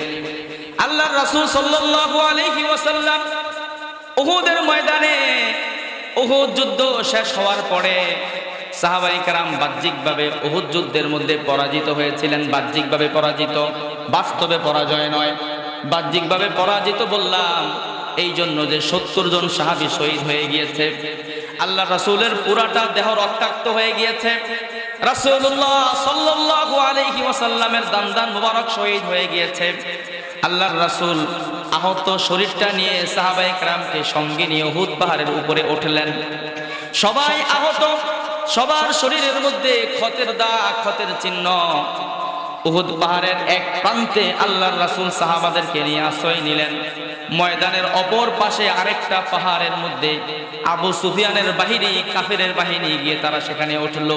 আল্লাহর রাসূল সাল্লাল্লাহু আলাইহি ওয়াসাল্লাম উহুদের ময়দানে, উহুদ যুদ্ধ শেষ হওয়ার পরে সাহাবায়ে কেরাম বাহ্যিকভাবে উহুদ যুদ্ধের মধ্যে পরাজিত হয়েছিলেন। বাহ্যিকভাবে পরাজিত, বাস্তবে পরাজয় নয়। বাহ্যিকভাবে পরাজিত বললাম এই জন্য যে 70 জন সাহাবী শহীদ হয়ে গিয়েছে। আল্লাহ রাসূলের পুরাটা দেহ রক্তাক্ত হয়ে গিয়েছে। রাসূলুল্লাহ সাল্লাল্লাহু আলাইহি ওয়াসাল্লামের দান মুবারক শহীদ হয়ে গিয়েছে। আল্লাহর রাসূল আহত শরীরটা নিয়ে সাহাবায়ে কেরামকে সঙ্গে নিয়ে উহুদ পাহাড়ের উপরে উঠলেন। সবাই আহত, সবার শরীরের মধ্যে ক্ষতের দাগ, ক্ষতের চিহ্ন। উহুদ পাহাড়ের এক প্রান্তে আল্লাহর রাসূল সাহাবাদেরকে নিয়ে আশ্রয় নিলেন। ময়দানের অপর পাশে আরেকটা পাহাড়ের মধ্যে আবু সুফিয়ানের বাহিনী, কাফেরের বাহিনী গিয়ে তারা সেখানে উঠল।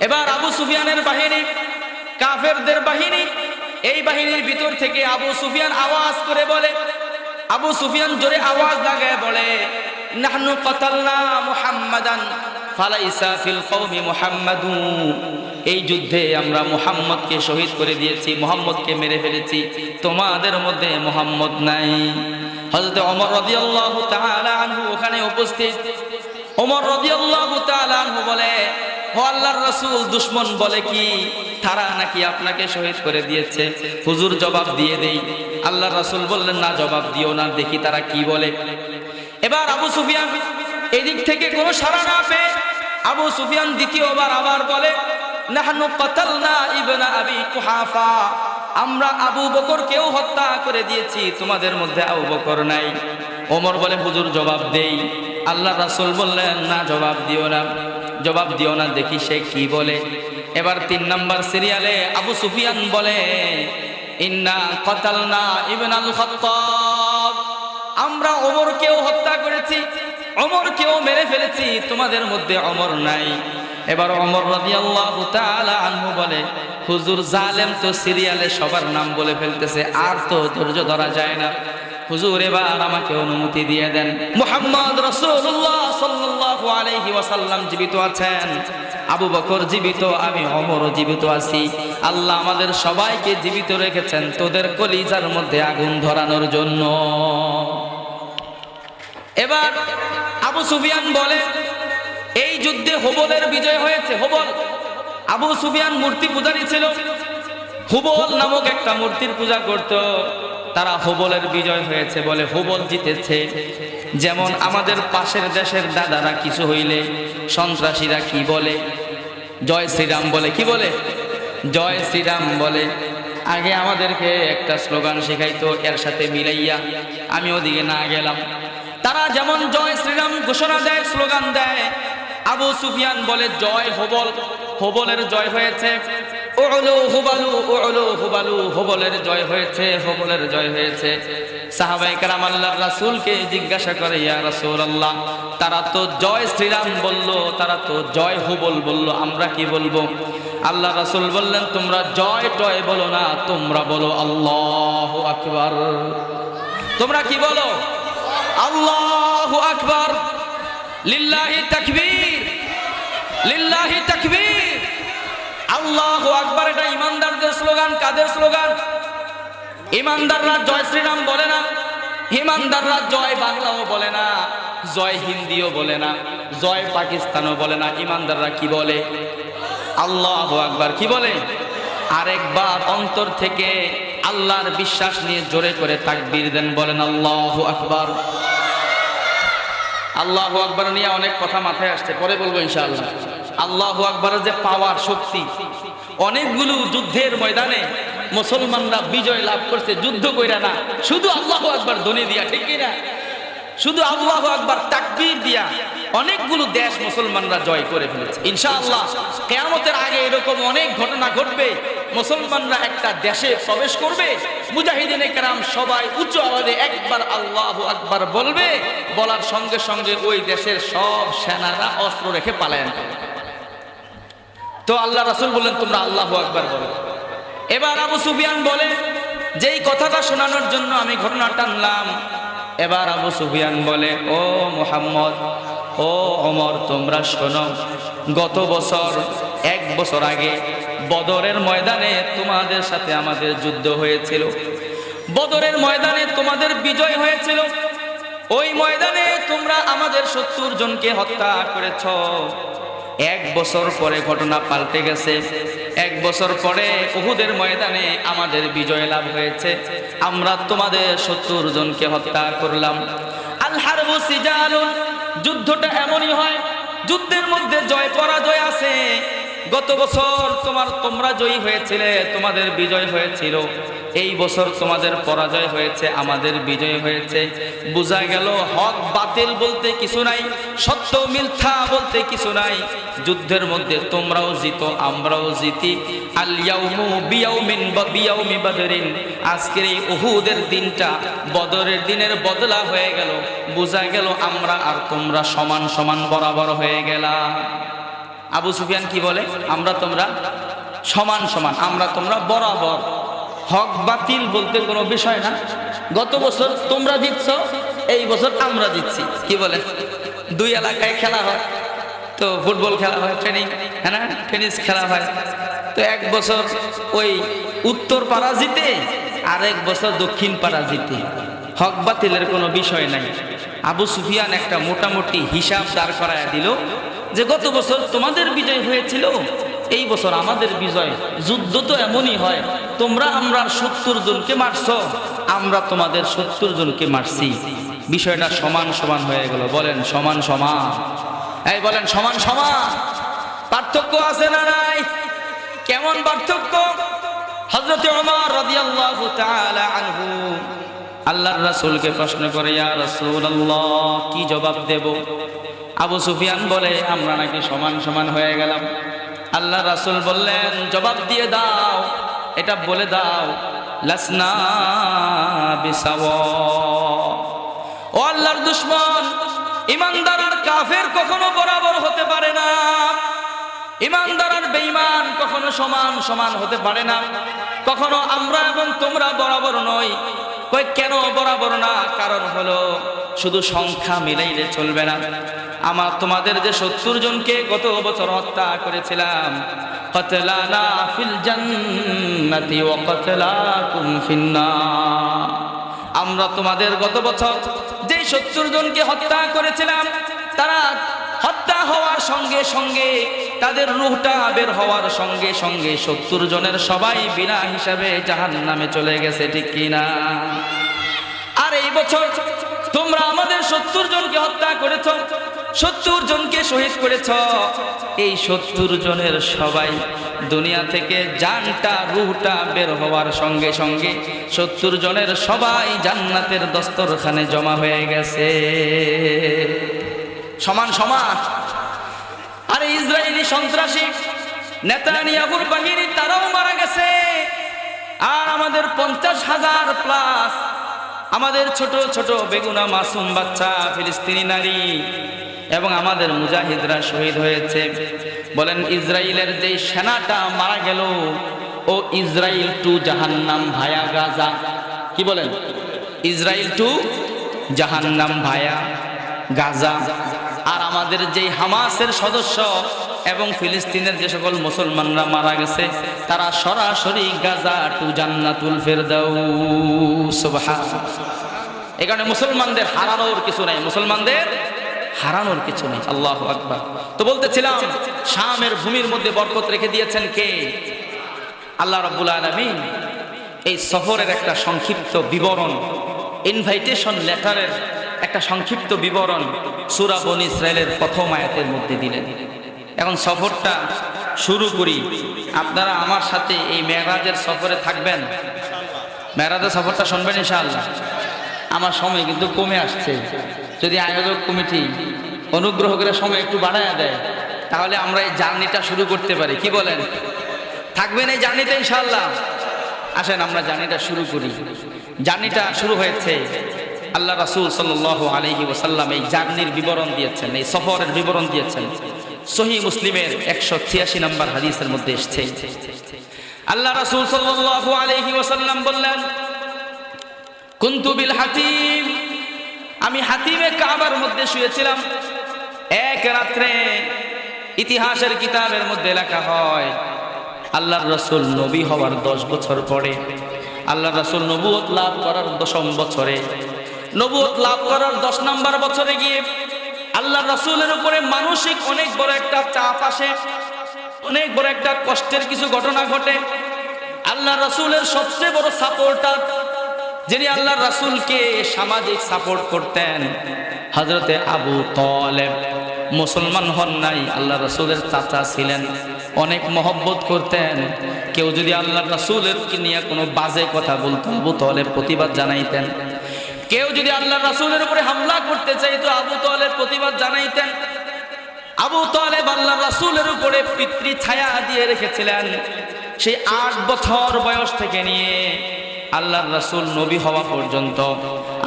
এবার আবু সুফিয়ানের বাহিনী, কাফেরদের বাহিনী, এই বাহিনীর ভিতর থেকে আবু সুফিয়ান আওয়াজ করে বলে, আবু সুফিয়ান জোরে আওয়াজ লাগায় বলে, নাহনু কাতালনা মুহাম্মাদান ফালাইসা ফিল কওমি মুহাম্মাদু। এই যুদ্ধে আমরা মুহাম্মদকে শহীদ করে দিয়েছি, মুহাম্মদকে মেরে ফেলেছি, তোমাদের মধ্যে মুহাম্মদ নাই। হযরত ওমর রাদিয়াল্লাহু তাআলা আনহু ওখানে উপস্থিত। ওমর রাদিয়াল্লাহু তাআলা আনহু বলে, ও আল্লাহর রাসূল, দুশমন বলে কি তারা নাকি আপনাকে শহীদ করে দিয়েছে? হুজুর জবাব দিয়ে দেই। আল্লাহর রাসূল বললেন, না জবাব দিও না, দেখি তারা কি বলে। এবার আবু সুফিয়ান এদিক থেকে কোনো সাড়া না পেয়ে আবু সুফিয়ান দ্বিতীয়বার আবার বলে, নাহনু কাতালনা ইবনা আবি কুহাফা, আমরা আবু বকরকেও হত্যা করে দিয়েছি, তোমাদের মধ্যে আবু বকর নাই। ওমর বলে, হুজুর জবাব দেই। আল্লাহর রাসূল বললেন, না জবাব দিও না, জবাব দিও না, দেখি সে কি বলে। এবার 3 নম্বর সিরিয়ালে আবু সুফিয়ান বলে, ইন্না কাতালনা ইবনাল খাত্তাব, আমরা ওমরকেও হত্যা করেছি, ওমরকেও মেরে ফেলেছি, তোমাদের মধ্যে ওমর নাই। এবার ওমর রাদিয়াল্লাহু তাআলা আনহু বলে, হুজুর জালেম তো সিরিয়ালে সবার নাম বলে ফেলতেছে, আর তো ধৈর্য ধরা যায় না, হুজুর এবার আমাকে অনুমতি দিয়ে দেন। মুহাম্মদ রাসূলুল্লাহ সাল্লাল্লাহু আলাইহি ওয়াসাল্লাম জীবিত আছেন, আবু বকর জীবিত, আমি ওমরও জীবিত আছি। আল্লাহ আমাদের সবাইকে জীবিত রেখেছেন তোদের কলিজার মধ্যে আগুন ধরানোর জন্য। এবার আবু সুফিয়ান বলে, এই যুদ্ধে হুবলের বিজয় হয়েছে। হুবল, আবু সুফিয়ান মূর্তি পূজারী ছিল। হুবল নামক একটা মূর্তির পূজা করত। তারা হুবলের বিজয় হয়েছে বলে হুবল জিতেছে। যেমন আমাদের পাশের দেশের দাদারা কিছু হইলে সন্ত্রাসীরা কি বলে? জয় শ্রীরাম বলে। কি বলে? জয় শ্রীরাম বলে। আগে আমাদেরকে একটা স্লোগান শেখাইতো, এর সাথে মিলাইয়া আমি ওদিকে না গেলাম। তারা যেমন জয় শ্রীরাম ঘোষণা দেয়, স্লোগান দেয়, আবু সুফিয়ান বলে জয় হুবল, হুবলের জয় হয়েছে। উলু হুবালু, উলু হুবালু, হুবলের জয় হয়েছে, হুবলের জয় হয়েছে। সাহাবায়ে কেরাম আল্লাহর রাসূলকে জিজ্ঞাসা করে, ইয়া রাসূলুল্লাহ, তারা তো জয় শ্রীরাম বলল, তারা তো জয় হুবল বলল, আমরা কি বলবো? আল্লাহ রাসূল বললেন, তোমরা জয় টয় বলো না, তোমরা বলো আল্লাহু আকবার। তোমরা কি বলো? আল্লাহু আকবার, লিল্লাহি তাকবীর, লিল্লাহি তাকবীর। আল্লাহু আকবার এটা ইমানদারদের স্লোগান। কাদের স্লোগান? ইমানদাররা জয় শ্রীরাম বলে না, ইমানদাররা জয় বাংলাও বলে না, জয় হিন্দিও বলে না, জয় পাকিস্তানও বলে না। ইমানদাররা কি বলে? আল্লাহু আকবার। কি বলে? আরেকবার অন্তর থেকে আল্লাহর বিশ্বাস নিয়ে জোরে করে তাকবীর দেন, বলেন আল্লাহু আকবার। আল্লাহু আকবার নিয়ে অনেক কথা মাথায় আসছে, পরে বলবো ইনশাআল্লাহ। আল্লাহু আকবারের যে পাওয়ার, শক্তি, অনেকগুলো যুদ্ধের ময়দানে মুসলমানরা বিজয় লাভ করছে যুদ্ধ কইরা না, শুধু আল্লাহু আকবার ধ্বনি দিয়া, ঠিক কি না? শুধু আল্লাহু আকবার তাকবীর দিয়া অনেকগুলো দেশ মুসলমানরা জয় করে ফেলেছে। ইনশাআল্লাহ কিয়ামতের আগে এরকম অনেক ঘটনা ঘটবে। মুসলমানরা একটা দেশে প্রবেশ করবে, মুজাহিদিনে কেরাম সবাই উচ্চ আওয়াজে একবার আল্লাহু আকবার বলবে, বলার সঙ্গে সঙ্গে ওই দেশের সব সেনারা অস্ত্র রেখে পালায়ন করবে। তো আল্লাহ রাসূল বললেন, তোমরা আল্লাহু আকবার বলো। এবার আবু সুফিয়ান বলে, যেই কথাটা শোনানোর জন্য আমি ঘটনা টানলাম, এবার আবু সুফিয়ান বলে, ও মুহাম্মদ, ও ওমর, তোমরা শোনো, গত বছর, 1 বছর আগে বদরের ময়দানে তোমাদের সাথে আমাদের যুদ্ধ হয়েছিল। বদরের ময়দানে তোমাদের বিজয় হয়েছিল। ওই ময়দানে তোমরা আমাদের 70 জনকে হত্যা করেছ। 1 বছর পরে ঘটনা পাল্টে গেছে। 1 বছর পরে উহুদের ময়দানে আমাদের বিজয় লাভ হয়েছে। আমরা তোমাদের 70 জনকে হত্যা করলাম। আল হারবু সিজালুন, যুদ্ধটা এমনই হয়, যুদ্ধের মধ্যে জয় পরাজয় আছে। গত বছর তোমরা জয়ী হয়েছিলে, তোমাদের বিজয় হয়েছিল। এই বছর তোমাদের পরাজয় হয়েছে, আমাদের বিজয় হয়েছে। বোঝা গেল হক বাতিল বলতে কিছু নাই, সত্য মিথ্যা বলতে কিছু নাই। যুদ্ধের মধ্যে তোমরাও জিতো, আমরাও জিতি। আল ইয়াউমু বিয়াউমিন বা বিয়াউমি বদরিন, আজকের এই উহুদের দিনটা বদরের দিনের বদলা হয়ে গেল। বোঝা গেল আমরা আর তোমরা সমান সমান বরাবর হয়ে গেলাম। আবু সুফিয়ান কি বলে? আমরা তোমরা সমান সমান, আমরা তোমরা বরাবর। হক বাতিল বলতে কোনো বিষয় না। গত বছর তোমরা জিতছ, এই বছর আমরা জিতছি। কি বলে? 2 এলাকায় খেলা হয়, তো ফুটবল খেলা হয়, ট্রেনিং, হ্যাঁ না, টেনিস খেলা হয়। তো 1 বছর ওই উত্তর পাড়া জিতে, আর 1 বছর দক্ষিণ পাড়া জিতে। হক বাতিলের কোনো বিষয় নাই। আবু সুফিয়ান একটা মোটামুটি হিসাব দাঁড় করায় দিল যে গত বছর তোমাদের বিজয় হয়েছিল, এই বছর আমাদের বিজয়। যুদ্ধ তো এমনই হয়, তোমরা আমরা 70 জনকে মারছ, আমরা তোমাদের 70 জনকে মারছি। বিষয়টা সমান সমান হয়ে গেল। বলেন সমান সমান। এই বলেন সমান সমান। পার্থক্য আছে না নাই? কেমন পার্থক্য? হযরত ওমর রাদিয়াল্লাহু তাআলা আনহু আল্লাহর রাসূলকে প্রশ্ন করে, ইয়া রাসূলুল্লাহ, কি জবাব দেব? আবু সুফিয়ান বলে, আমরা নাকি সমান সমান হয়ে গেলাম। আল্লাহ রাসূল বললেন, জবাব দিয়ে দাও, এটা বলে দাও, লাসনা বিসাওয়া। ও আল্লাহর দুশমন, ইমানদার আর কাফের কখনো বরাবর হতে পারে না। ইমানদার আর বেঈমান কখনো সমান সমান হতে পারে না। কখনো আমরা এবং তোমরা বরাবর নই। কই কেন বরাবর না? কারণ হলো শুধু সংখ্যা মিলাইলে চলবে না। আমার তোমাদের যে 70 জনকে গত বছর হত্যা করেছিলাম, কতলানা ফিল জান্নাতি ওয়া কতলাকুম ফিন্নার, আমরা তোমাদের গত বছর যে 70 জনকে হত্যা করেছিলাম, তারা হত্যা হওয়ার সঙ্গে সঙ্গে, তাদের রূহটা বের হওয়ার সঙ্গে সঙ্গে 70 জনের সবাই বিনা হিসাবে জাহান্নামে চলে গেছে, ঠিক কিনা? আর এই বছর তোমরা আমাদের 70 জনকে হত্যা করেছ, 70 জনকে শহীদ করেছ। এই 70 জনের সবাই দুনিয়া থেকে জানটা, রূহটা বের হওয়ার সঙ্গে সঙ্গে 70 জনের সবাই জান্নাতের দস্তরখানে জমা হয়ে গেছে। সমান সমান। আর ইসরায়েলি সন্ত্রাসী নেতানিয়াহুর বাহিনী তারাও মারা গেছে। আর আমাদের 50,000 প্লাস আমাদের ছোট ছোট বেগুনা মাসুম বাচ্চা ফিলিস্তিনি নারী এবং আমাদের মুজাহিদরা শহীদ হয়েছে। বলেন ইসরায়েলের যে সেনাটা মারা গেল, ও ইসরায়েল টু জাহান্নাম ভায়া গাজা। কি বলেন? ইসরায়েল টু জাহান্নাম ভায়া গাজা। আর আমাদের যে হামাসের সদস্য এবং ফিলিস্তিনের যে সকল মুসলমানরা মারা গেছে, তারা সরাসরি গাজা টু জান্নাতুল ফেরদাউস। সুবহানাল্লাহ। এই কারণে মুসলমানদের হারানোর কিছু নাই, মুসলমানদের হারানোর কিছু নেই। আল্লাহু আকবার। তো বলতেছিলাম, শামের ভূমির মধ্যে বরকত রেখে দিয়েছেন কে? আল্লাহ রাব্বুল আলামিন। এই সফরের একটা সংক্ষিপ্ত বিবরণ, ইনভাইটেশন লেটারের একটা সংক্ষিপ্ত বিবরণ সূরা বনী ইসরাইলের প্রথম আয়াতের মধ্যে দিলেন। এখন সফরটা শুরু করি। আপনারা আমার সাথে এই মেরাজের সফরে থাকবেন, মেরাজের সফরটা শুনবেন ইনশাআল্লাহ। আমার সময় কিন্তু কমে আসছে, যদি আয়োজক কমিটি অনুগ্রহ করে সময় একটু বাড়ায় দেয় তাহলে আমরা এই জার্নিটা শুরু করতে পারি। কি বলেন? থাকবেন এই জার্নিতে ইনশাআল্লাহ? আসেন আমরা জার্নিটা শুরু করি। জার্নিটা শুরু হয়েছে, আল্লাহ রাসূল সাল্লাল্লাহু আলাইহি ওয়াসাল্লাম এই জার্নির বিবরণ দিয়েছেন, এই সফরের বিবরণ দিয়েছেন। সহিহ মুসলিমের 186 নম্বর হাদিসের মধ্যে এসেছে, আল্লাহ রাসূল সাল্লাল্লাহু আলাইহি ওয়াসাল্লাম বললেন, কুনতু বিল হাতিম, আমি হাতিমে কাবার মধ্যে শুয়েছিলাম এক রাত্রে। ইতিহাসের কিতাবের মধ্যে লেখা হয়, আল্লাহর রাসূল নবী হওয়ার 10 বছর পরে, আল্লাহর রাসূল নবুয়ত লাভ করার 10ম বছরে, নবুয়ত লাভ করার 10 নম্বর বছরে গিয়ে আল্লাহর রাসূলের উপরে মানসিক অনেক বড় একটা চাপ আসে, অনেক বড় একটা কষ্টের কিছু ঘটনা ঘটে। আল্লাহর রাসূলের সবচেয়ে বড় সাপোর্টার, যিনি আল্লাহর রাসূলকে সামাজিক সাপোর্ট করতেন, হযরতে আবু তালেব, মুসলমান হন নাই, আল্লাহর রাসূলের চাচা ছিলেন, অনেক মহব্বত করতেন। কেউ যদি আল্লাহর রাসূলের নিয়ে কোনো বাজে কথা বলতো, আবু তালেব প্রতিবাদ জানাইতেন। কেউ যদি আল্লাহর রাসূলের উপরে হামলা করতে চাইতো, আবু তালেব প্রতিবাদ জানাইতেন। আবু তালেব আল্লাহর রাসূলের উপরে পিতৃ ছায়া দিয়ে রেখেছিলেন। সেই 8 বছর বয়স থেকে নিয়ে আল্লাহর রাসূল নবী হওয়া পর্যন্ত,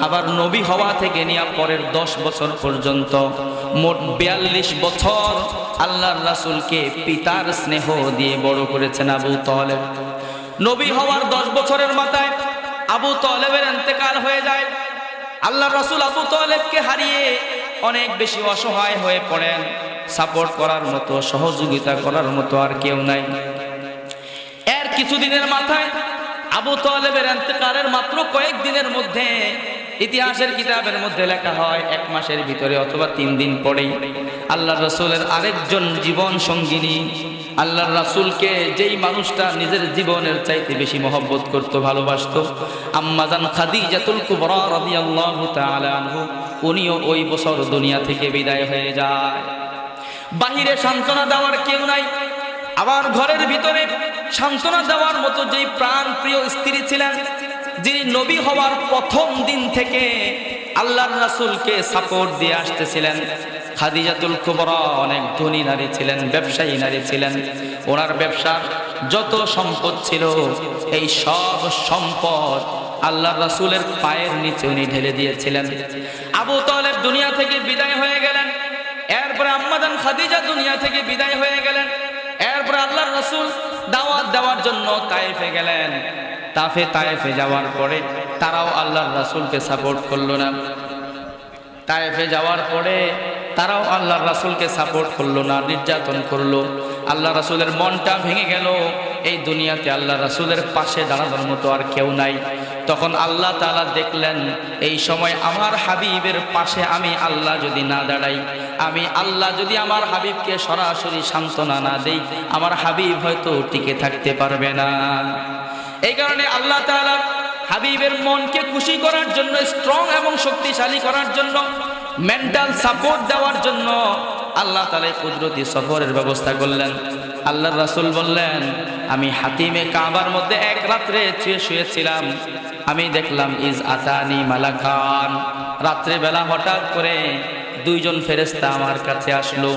আবার নবী হওয়া থেকে নিয়ে পরের 10 বছর পর্যন্ত, মোট 42 বছর আল্লাহর রাসূলকে পিতার স্নেহ দিয়ে বড় করেছেন আবু তালেব। নবী হওয়ার 10 বছরের মাথায় আবু তালেবের ইন্তেকাল হয়ে যায়। আল্লাহর রাসূল আবু তালেবকে হারিয়ে অনেক বেশি অসহায় হয়ে পড়েন। সাপোর্ট করার মতো, সহযোগিতা করার মতো আর কেউ নাই। এর কিছুদিনের মাথায় আবু তালেবের ইন্তেকালের মাত্র কয়েকদিনের মধ্যে ইতিহাসের কিতাবের মধ্যে লেখা হয় 1 মাসের ভিতরে অথবা 3 দিন পরেই আল্লাহর রাসূলের আরেকজন জীবন সঙ্গিনী, আল্লাহর রাসূলকে যেই মানুষটা নিজের জীবনের চাইতে বেশি মহব্বত করত, ভালোবাসত, আম্মা জান খাদিজাতুল কুবরা রাদিয়াল্লাহু তাআলা আনহু, উনিও ওই বছর দুনিয়া থেকে বিদায় হয়ে যায়। বাহিরে সান্ত্বনা দেওয়ার কেউ নাই, আবার ঘরের ভিতরে সান্ত্বনা দেওয়ার মতো যেই প্রাণ প্রিয় স্ত্রী ছিলেন, যিনি নবী হওয়ার প্রথম দিন থেকে আল্লাহর রাসূলকে সাপোর্ট দিয়ে আসতেছিলেন, খাদিজাতুল কুবরা অনেক ধনী নারী ছিলেন, ব্যবসায়ী নারী ছিলেন। ওনার ব্যবসার যত সম্পদ ছিল, এই সব সম্পদ আল্লাহর রাসূলের পায়ের নিচে উনি ঢেলে দিয়েছিলেন। আবু তালেব দুনিয়া থেকে বিদায় হয়ে গেলেন, এরপরে আম্মা জান খাদিজা দুনিয়া থেকে বিদায় হয়ে গেলেন। এরপরে আল্লাহর রাসূল দাওয়াত দেওয়ার জন্য তায়েফে গেলেন। তায়েফে যাওয়ার পরে তারাও আল্লাহর রাসূলকে সাপোর্ট করলো না। তায়েফে যাওয়ার পরে তারাও আল্লাহর রাসূলকে সাপোর্ট করলো না, নির্যাতন করলো। আল্লাহ রাসূলের মনটা ভেঙে গেল। এই দুনিয়াতে আল্লাহ রাসূলের পাশে দাঁড়ানোর মতো আর কেউ নাই। তখন আল্লাহ তাআলা দেখলেন, এই সময় আমার হাবিবের পাশে আমি আল্লাহ যদি না দাঁড়াই, আমি আল্লাহ যদি আমার হাবিবকে সরাসরি সান্ত্বনা না দেই, আমার হাবিব হয়তো টিকে থাকতে পারবে না। এই কারণে আল্লাহ তাআলা হাবিবের মনকে খুশি করার জন্য, স্ট্রং এবং শক্তিশালী করার জন্য, মেন্টাল সাপোর্ট দেওয়ার জন্য আল্লাহ তাআলা কুদরতি সফরের ব্যবস্থা করলেন। আল্লাহর রাসূল বললেন, আমি হাতিমে কাবার মধ্যে এক রাত্রে শুয়েছিলাম, আমি দেখলাম ইজ আতানি মালাকান, রাত্রে বেলা হঠাৎ করে 2 জন ফেরেশতা আমার কাছে আসলো।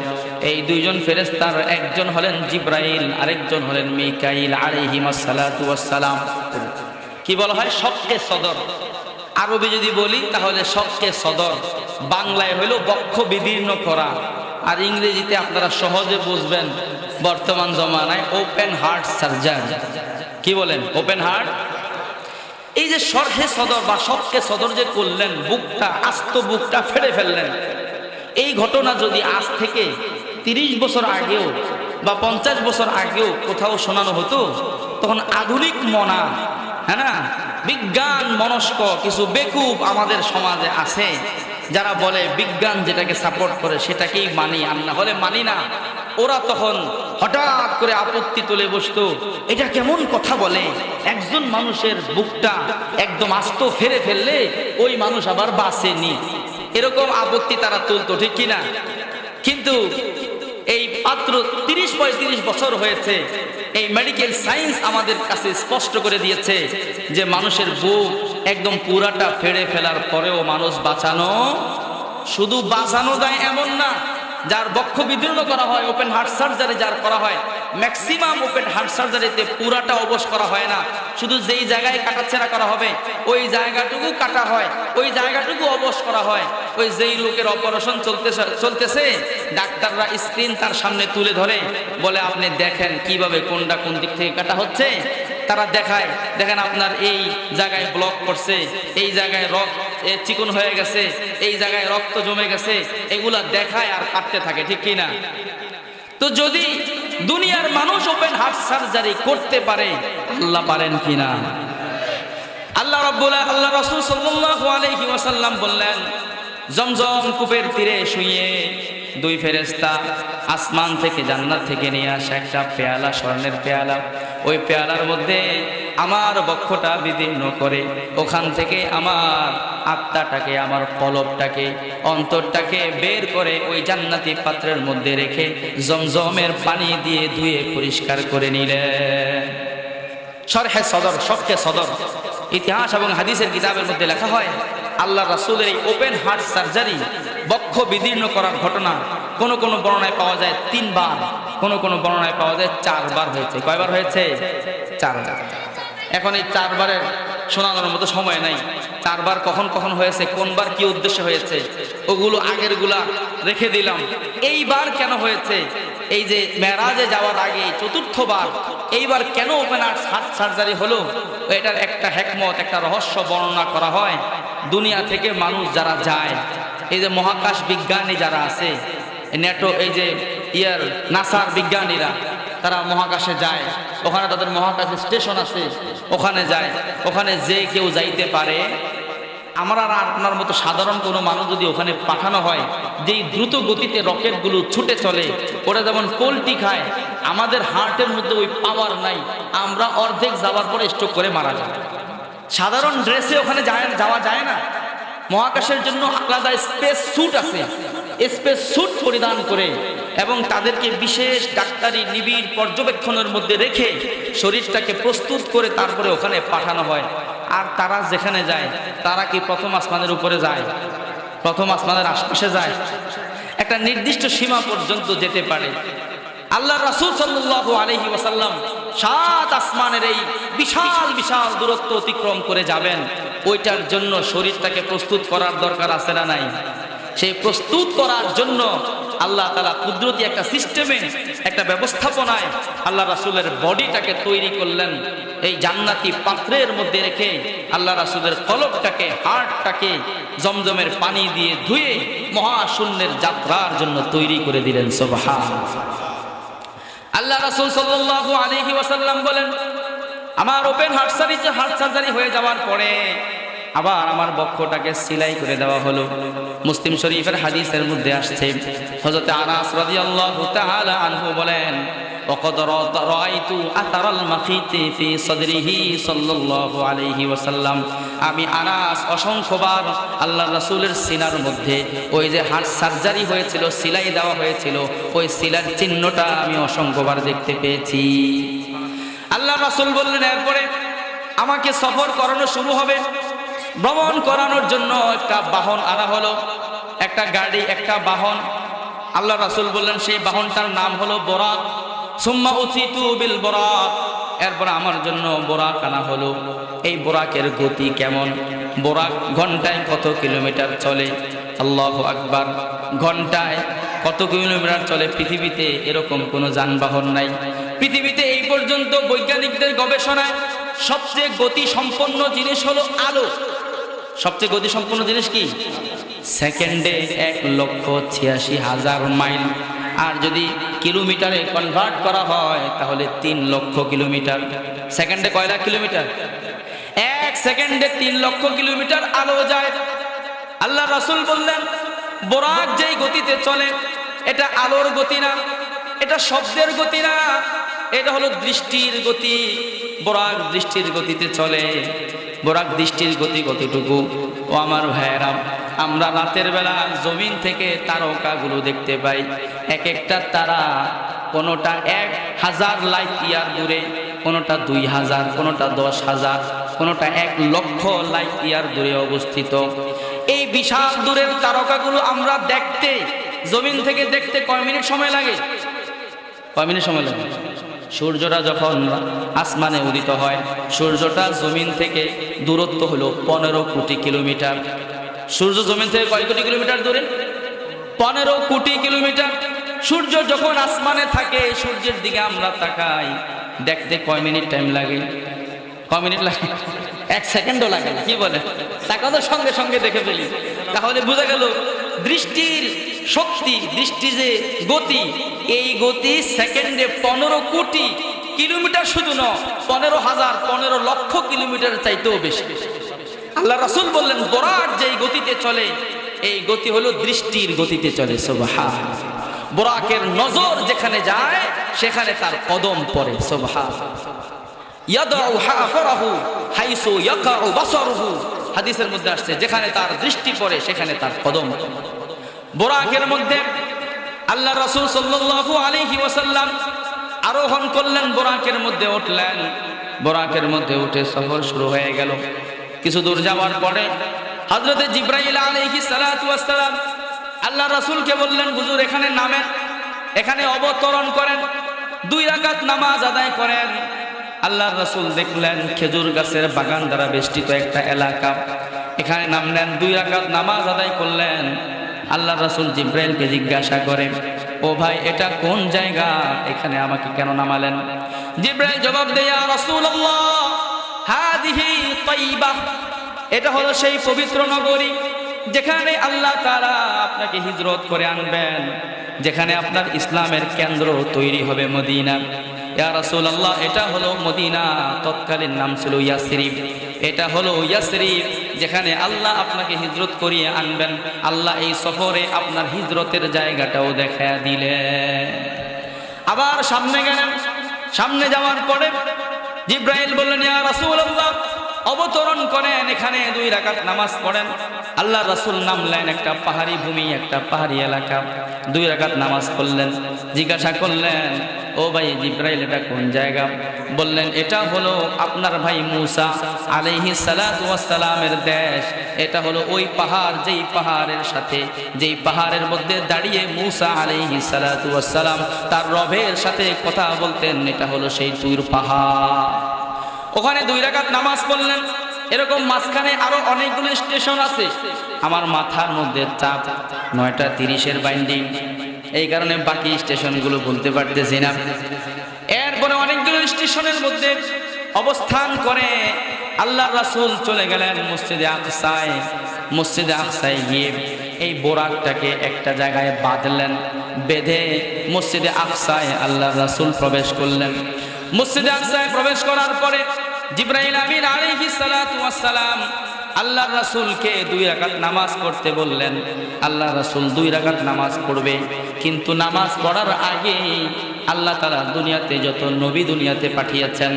এই দুইজন ফেরেশতার একজন হলেন জিব্রাইল, আরেকজন হলেন মিকাইল আলাইহিস সালাতু ওয়াস সালাম। কি বলা হয়? শক্কে সদর। আরবি যদি বলি তাহলে শক্কে সদর, বাংলায় হলো বক্ষ বিদীর্ণ করা, আর ইংরেজিতে আপনারা সহজে বুঝবেন বর্তমান জমানায় ওপেন হার্ট সার্জারি। কি বলেন? Open heart. এই যে শরহে সদর বা শক্কে সদর যে করলেন, বুকটা, আস্ত বুকটা ফেড়ে ফেললেন, এই ঘটনা যদি আজ থেকে 30 বছর আগেও বা 50 বছর আগেও কোথাও শোনানো হতো, তখন আধুনিক মনা, হ্যাঁ না, বিজ্ঞান মনস্ক কিছু বেকুব আমাদের সমাজে আছে, যারা বলে বিজ্ঞান যেটাকে সাপোর্ট করে সেটাকেই মানি, আর না হলে মানি না। ওরা তখন হঠাৎ করে আপত্তি তুলে বসতো, এটা কেমন কথা বলে, একজন মানুষের বুকটা একদম আস্ত ফেরে ফেললে ওই মানুষ আবার বাঁচেনি, এরকম আপত্তি তারা তুলতো, ঠিক কিনা? কিন্তু এই মাত্র 30-35 বছর হয়েছে, এই মেডিকেল সায়েন্স আমাদের কাছে স্পষ্ট করে দিয়েছে যে মানুষের বুক একদম পুরাটা ফেড়ে ফেলার পরেও মানুষ বাঁচানো, শুধু বাঁচানো যায় এমন না, যার বক্ষ বিদীর্ণ করা হয়, ওপেন হার্ট সার্জারি যার করা হয়, ম্যাক্সিমাম ওপেন হার্ট সার্জারিতে পুরাটা অবশ করা হয় না, শুধু যেই জায়গায় কাটাছেঁড়া করা হবে ওই জায়গাটুকু কাটা হয়, ওই জায়গাটুকু অবশ করা হয়। ওই যেই লোকের অপারেশন চলতেছে ডাক্তাররা স্ক্রিন তার সামনে তুলে ধরে, বলে আপনি দেখেন কিভাবে কোনটা কোন দিক থেকে কাটা হচ্ছে, তারা দেখায়, দেখেন আপনার এই জায়গায় ব্লক করছে, এই জায়গায় রক্ত চিকন হয়ে গেছে, এই জায়গায় রক্ত জমে গেছে, এগুলা দেখায় আর কাটতে থাকে, ঠিক কিনা? তো যদি দুনিয়ার মানুষ ওপেন হার্ট সার্জারি করতে পারে, আল্লাহ পারেন কিনা? আল্লাহ রাসূল সাল্লাল্লাহু আলাইহি ওয়াসাল্লাম বললেন, জমজম কূপের তীরে শুয়ে দুই ফেরেশতা আসমান থেকে, জান্নাত থেকে নিয়ে আসা একটা পেয়ালা, স্বর্ণের পেয়ালা, ওই পেয়ালার মধ্যে আমার বক্ষটা বিদীর্ণ করে ওখান থেকে আমার আত্মাটাকে, আমার কলবটাকে, অন্তরটাকে বের করে ওই জান্নাতি পাত্রের মধ্যে রেখে জমজমের পানি দিয়ে ধুয়ে পরিষ্কার করে নিলেন। শরহে সদর, শক্কে সদর। ইতিহাস এবং হাদিসের কিতাবের মধ্যে লেখা হয়, আল্লাহ রাসূলের এই ওপেন হার্ট সার্জারি, বক্ষ বিদীর্ণ করার ঘটনা কোন কোন বর্ণনায় পাওয়া যায় 3 বার, কোন কোন বর্ণনায় পাওয়া যায় 4 বার হয়েছে। কয়বার হয়েছে? 4 বার। এখন এই 4 বারের শোনানোর মতো সময় নাই। 4 বার কখন কখন হয়েছে, কোনবার কি উদ্দেশ্য হয়েছে, ওগুলো আগের গুলা রেখে দিলাম। এইবার কেন হয়েছে? এই যে মেরাজে যাওয়ার আগে 4র্থ বার, এইবার কেন ওপেন হার্ট সার্জারি হলো, এটার একটা হিকমত, একটা রহস্য বর্ণনা করা হয়। দুনিয়া থেকে মানুষ যারা যায়, এই যে মহাকাশ বিজ্ঞানী যারা আছে, নেটো, এই যে নাসার বিজ্ঞানীরা, তারা মহাকাশে যায়, ওখানে তাদের মহাকাশ স্টেশন আছে, ওখানে যায়, ওখানে যে কেউ যাইতে পারে। আমরা আর আপনার মতো সাধারণ কোনো মানুষ যদি ওখানে পাঠানো হয়, যেই দ্রুত গতিতে রকেটগুলো ছুটে চলে, ওরা যেমন পোল্ট্রি খায়, আমাদের হার্টের মধ্যে ওই পাওয়ার নাই, আমরা অর্ধেক যাওয়ার পরে স্ট্রোক করে মারা যায়। সাধারণ ড্রেসে ওখানে যাওয়া যায় না, মহাকাশের জন্য আলাদা স্পেস স্যুট আছে, স্পেস স্যুট পরিধান করে এবং তাদেরকে বিশেষ ডাক্তারি নিবিড় পর্যবেক্ষণের মধ্যে রেখে শরীরটাকে প্রস্তুত করে তারপরে ওখানে পাঠানো হয়। আর তারা যেখানে যায়, তারা কি প্রথম আসমানের উপরে যায়? প্রথম আসমানের আশপাশে যায়? একটা নির্দিষ্ট সীমা পর্যন্ত যেতে পারে। আল্লাহ রাসূল সাল্লাল্লাহু আলাইহি ওয়াসাল্লাম 7 আসমানের এই বিশাল বিশাল দূরত্ব অতিক্রম করে যাবেন, ওইটার জন্য শরীরটাকে প্রস্তুত করার দরকার আছে না নাই? সেই প্রস্তুত করার জন্য আল্লাহ তাআলা কুদরতি একটা সিস্টেমে, একটা ব্যবস্থাপনায় আল্লাহ রাসূলের বডিটাকে তৈরি করলেন। এই জান্নাতি পাত্রের মধ্যে রেখে আল্লাহ রাসূলের কলবটাকে, হার্টটাকে জমজমের পানি দিয়ে ধুয়ে মহাশূন্যের যাত্রার জন্য তৈরি করে দিলেন। সুবহানাল্লাহ। আল্লাহ রাসূল সাল্লাল্লাহু আলাইহি ওয়াসাল্লাম বলেন, আমার ওপেন হার্ট সার্জারি হয়ে যাওয়ার পরে আবার আমার বক্ষটাকে সিলাই করে দেওয়া হলো। মুসলিম শরীফের হাদিসের মধ্যে আসছে, হযরত আনাস রাদিয়াল্লাহু তাআলা আনহু বলেন, ওয়াকাদ রাআইতু আতারাল মাখিতি ফি সাদরিহি সাল্লাল্লাহু আলাইহি ওয়াসাল্লাম, আমি আনাস অসংখ্যবার আল্লাহর রাসূলের সিনার মধ্যে ওই যে হার্ট সার্জারি হয়েছিল, সিলাই দেওয়া হয়েছিল, ওই সিলার চিহ্নটা আমি অসংখ্যবার দেখতে পেয়েছি। আল্লাহর রাসূল বললেন, এরপরে আমাকে সফর করানো শুরু হবে। ভ্রমণ করানোর জন্য একটা বাহন আনা হলো, একটা গাড়ি, একটা বাহন। আল্লাহ রাসূল বললেন সেই বাহনটার নাম হলো বোরাক। সুম্মা উতিতু বিল বোরাক, এরপর আমার জন্য বোরাক আনা হলো। এই বোরাকের গতি কেমন? বোরাক ঘন্টায় কত কিলোমিটার চলে? আল্লাহু আকবার। ঘন্টায় কত কিলোমিটার চলে? পৃথিবীতে এরকম কোনো যানবাহন নাই। পৃথিবীতে এই পর্যন্ত বৈজ্ঞানিকদের গবেষণায় সবচেয়ে গতি সম্পন্ন জিনিস হলো আলো। সবচেয়ে গতি সম্পন্ন জিনিস কি? সেকেন্ডে 1,86,000 মাইল। আর যদি কিলোমিটারে কনভার্ট করা হয় তাহলে 3 লক্ষ কিলোমিটার। সেকেন্ডে কয় লাখ কিলোমিটার? 1 সেকেন্ডে 3 লক্ষ কিলোমিটার আলো যায়। আল্লাহ রাসূল বললেন বোরাক যেই গতিতে চলে এটা আলোর গতি না, এটা শব্দের গতি না, এটা হলো দৃষ্টির গতি। বোরাক দৃষ্টির গতিতে চলে। বোরাক দৃষ্টির গতি কতটুকু? ও আমার ভাইয়েরা, আমরা রাতের বেলা জমিন থেকে তারকাগুলো দেখতে পাই। এক একটা তারা কোনোটা 1000 লাইট ইয়ার দূরে, কোনোটা 2000, কোনোটা 10,000, কোনোটা 1,00,000 লাইট ইয়ার দূরে অবস্থিত। এই বিশাল দূরের তারকাগুলো আমরা দেখতে, জমিন থেকে দেখতে কয় মিনিট সময় লাগে? কয় মিনিট সময় লাগে? সূর্যটা যখন আসমানে উদিত হয়, সূর্যটা জমিন থেকে দূরত্ব হলো 15 কোটি কিলোমিটার। সূর্য জমিন থেকে কয় কোটি কিলোমিটার দূরে? 15 কোটি কিলোমিটার। সূর্য যখন আসমানে থাকে, সূর্যের দিকে আমরা তাকাই, দেখতে কয় মিনিট টাইম লাগে? কয় মিনিট লাগে? 1 সেকেন্ডও লাগে না। কি বলে? তাকানোর সঙ্গে সঙ্গে দেখে ফেলি। তাহলে বোঝা গেল দৃষ্টির শক্তি, দৃষ্টি যে গতি, এই গতি সেকেন্ডে 15 কোটি কিলোমিটার শুধু নয়, 15,000, 15 লক্ষ কিলোমিটার চাইতেও বেশি। আল্লাহ রাসূল বললেন বোরাক যেই গতিতে চলে এই গতি হলো দৃষ্টির গতিতে চলে। সুবহানাল্লাহ। বোরাকের নজর যেখানে যায় সেখানে তার কদম পড়ে। সুবহানাল্লাহ। ইয়াদউ হাফরাহু হাইসু ইয়াকাউ বাসারুহু, হাদিসের মধ্যে আসছে যেখানে তার দৃষ্টি পড়ে সেখানে তার কদম। বোরাকের মধ্যে আল্লাহ রাসূল সাল্লাল্লাহু আলাইহি ওয়াসাল্লাম আরোহণ করলেন, বোরাকের মধ্যে উঠলেন। বোরাকের মধ্যে উঠে সফর শুরু হয়ে গেল। কিছু দূর যাওয়ার পরে হযরতে জিবরাইল আলাইহিস সালাতু ওয়াস সালাম আল্লাহ রাসূলকে বললেন হুজুর এখানে নামেন, এখানে অবতরণ করেন, 2 রাকাত নামাজ আদায় করেন। আল্লাহ রাসূল দেখলেন খেজুর গাছের বাগান দ্বারা বেষ্টিত একটা এলাকা, এখানে নামলেন, 2 রাকাত নামাজ আদায় করলেন। আল্লাহ রাসূল জিবরাইলকে জিজ্ঞাসা করেন ও ভাই এটা কোন জায়গা, এখানে আমাকে কেন নামালেন? জিবরাইল জবাব দেয় ইয়া রাসূলুল্লাহ হাদিহি তাইবাহ, এটা হলো সেই পবিত্র নগরী যেখানে আল্লাহ তাআলা আপনাকে হিজরত করে আনবেন, যেখানে আপনার ইসলামের কেন্দ্র তৈরি হবে মদিনা। ইয়া রাসূলুল্লাহ এটা হলো মদিনা, তৎকালীন নাম ছিল ইয়াসরিব। এটা হলো ইয়াসরিব যেখানে আল্লাহ আপনাকে হিজরত করিয়ে আনবেন। আল্লাহ এই সফরে আপনার হিজরতের জায়গাটাও দেখায়া দিলেন। আবার সামনে গেলেন, সামনে যাওয়ার পরে জিবরাইল বললেন ইয়া রাসূলুল্লাহ অবতরণ করেন, এখানে 2 রাকাত নামাজ পড়েন। আল্লাহ রাসূল নামলেন একটা পাহাড়ি ভূমি, একটা পাহাড়ি এলাকা, 2 রাকাত নামাজ পড়লেন। জিজ্ঞাসা করলেন ও ভাই জিবরাইল এটা কোন জায়গা? বললেন এটা হলো আপনার ভাই মূসা আলাইহিস সালাতু ওয়াস সালামের দেশ। এটা হলো ওই পাহাড় যেই পাহাড়ের সাথে, যেই পাহাড়ের মধ্যে দাঁড়িয়ে মূসা আলাইহিস সালাতু ওয়াস সালাম তার রবের সাথে কথা বলতেন, এটা হলো সেই তুর পাহাড়। ওখানে 2 রাকাত নামাজ পড়লেন। এরকম মাঝখানে আরো অনেকগুলো স্টেশন আছে। আমার মাথার মধ্যে চাপ, 9:30-এর বাইন্ডিং, এই কারণে বাকি স্টেশনগুলো বলতে পারতেছি না। এরপরে অনেকগুলো স্টেশনের মধ্যে অবস্থান করে আল্লাহ রাসূল চলে গেলেন মসজিদে আকসায়। মসজিদে আকসায় গিয়ে এই বোরাকটাকে একটা জায়গায় বাঁধলেন, বেঁধে মসজিদে আকসায় আল্লাহ রাসূল প্রবেশ করলেন। মসজিদে আকসায় প্রবেশ করার পরে জিবরাইল আমিন আলাইহিস সালাতু ওয়াস সালাম আল্লাহ রাসূলকে 2 রাকাত নামাজ পড়তে বললেন। আল্লাহ রাসূল 2 রাকাত নামাজ পড়বে, কিন্তু নামাজ পড়ার আগে আল্লাহ তাআলা দুনিয়াতে যত নবী দুনিয়াতে পাঠিয়েছেন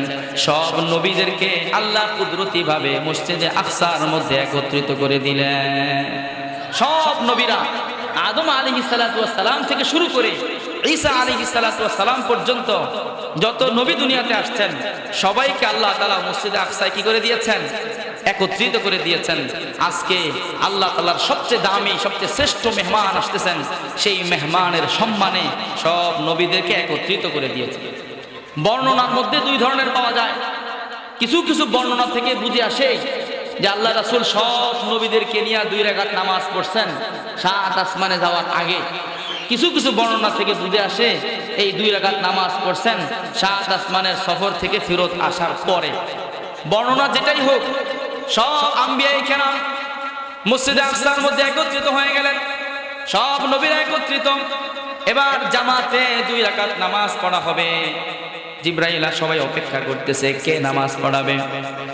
সব নবীদেরকে আল্লাহ কুদরতি ভাবে মসজিদে আকসার মধ্যে একত্রিত করে দিলেন। সব নবীরা আদম আলাইহিস সালাতু ওয়াস সালাম থেকে শুরু করে ঈসা আলাইহিস সালাতু ওয়াস সালাম পর্যন্ত যত নবী দুনিয়াতে আসছেন সবাইকে আল্লাহ তাআলা মসজিদে আকসায় কি করে দিয়েছেন? একত্রিত করে দিয়েছেন। আজকে আল্লাহ তাআলার সবচেয়ে দামি সবচেয়ে শ্রেষ্ঠ মেহমান আসতেছেন, সেই মেহমানের সম্মানে সব নবীদেরকে একত্রিত করে দিয়েছেন। বর্ণনার মধ্যে দুই ধরনের পাওয়া যায়। কিছু কিছু বর্ণনা থেকে বুঝে আসে যে আল্লাহ রাসূল সব নবীদেরকে নিয়ে 2 রাকাত নামাজ পড়ছেন 7 আসমানে যাওয়ার আগে। কিছু কিছু বর্ণনা থেকে বুঝে আসে এই 2 রাকাত নামাজ পড়ছেন 7 আসমানের সফর থেকে ফেরত আসার পরে। বর্ণনা যেটাই হোক, সব আম্বিয়ায়ে কেরাম মসজিদে আকসার মধ্যে একত্রিত হয়ে গেলেন, সব নবীরা একত্রিত। এবার জামাতে 2 রাকাত নামাজ পড়া হবে। জিবরাইল সবাই অপেক্ষা করতেছে কে নামাজ পড়াবে।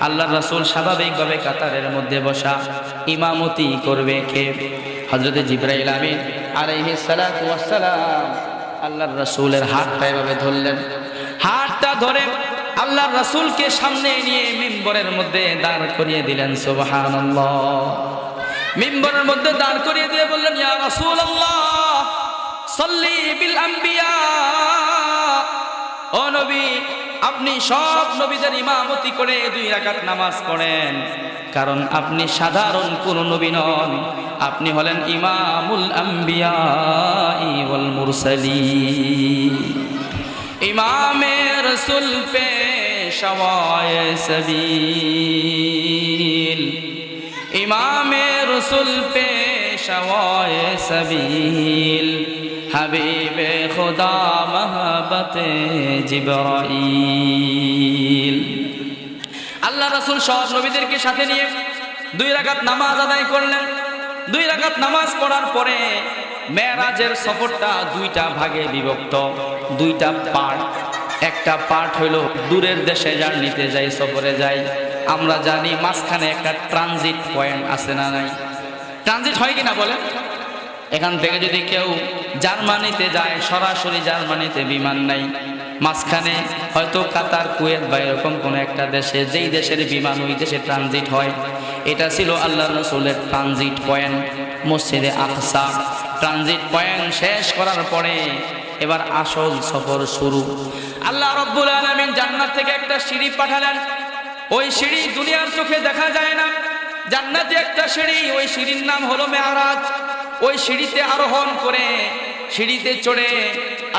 আল্লাহর রাসূল স্বাভাবিকভাবে কাতারের মধ্যে বসা, ইমামতি করবে কে? হযরত জিবরাইল আমিন আলাইহিস সালাতু ওয়াস সালাম আল্লাহর রাসূলের হাতটা এভাবে ধরলেন। হাতটা ধরে আল্লাহর রাসূলকে সামনে নিয়ে মিম্বরের মধ্যে দাঁড় করিয়ে দিলেন। সুবহানাল্লাহ। মিম্বরের মধ্যে দাঁড় করিয়ে দিয়ে বললেন, ইয়া রাসূলুল্লাহ সাল্লি বিল আম্বিয়া। ও নবী, আপনি সব নবীদের ইমামতি করে 2 রাকাত নামাজ পড়েন, কারণ আপনি সাধারণ কোন নবী নন, আপনি হলেন ইমামুল আম্বিয়া ওয়াল মুরসালিন। ইমামে রাসূল পেশওয়ায়ে সাবিল, ইমামে রাসূল পেশওয়ায়ে সাবিল, হাবিবে খুদা মাহবতে জিবরাইল। আল্লাহ রাসূল সব নবীদেরকে সাথে নিয়ে 2 রাকাত নামাজ আদায় করলেন। 2 রাকাত নামাজ পড়ার পরে মেরাজের সফরটা 2টা ভাগে বিভক্ত, 2টা পার্ট। একটা পার্ট হলো দূরের দেশে জার্নিতে যাই, সফরে যাই। আমরা জানি মাঝখানে একটা ট্রানজিট পয়েন্ট আছে না নাই? ট্রানজিট হয় কিনা বলেন? এখান থেকে যদি কেউ জার্মানিতে যায়, সরাসরি জার্মানিতে বিমান নাই, মাঝখানে হয়তো কাতার, কুয়েত বা এরকম কোনো একটা দেশে, যেই দেশের বিমান ওই দেশে ট্রানজিট হয়। এটা ছিল আল্লাহর রাসূলের ট্রানজিট পয়েন্ট মসজিদে আকসা। ট্রানজিট পয়েন্ট শেষ করার পরে এবার আসল সফর শুরু। আল্লাহ রাব্বুল আলামিন জান্নাত থেকে একটা সিঁড়ি পাঠালেন। ওই সিঁড়ি দুনিয়ার চোখে দেখা যায় না। জান্নাতে একটা সিঁড়ি, ওই সিঁড়ির নাম হলো মেরাজ। ওই সিঁড়িতে আরোহণ করে, সিঁড়িতে চড়ে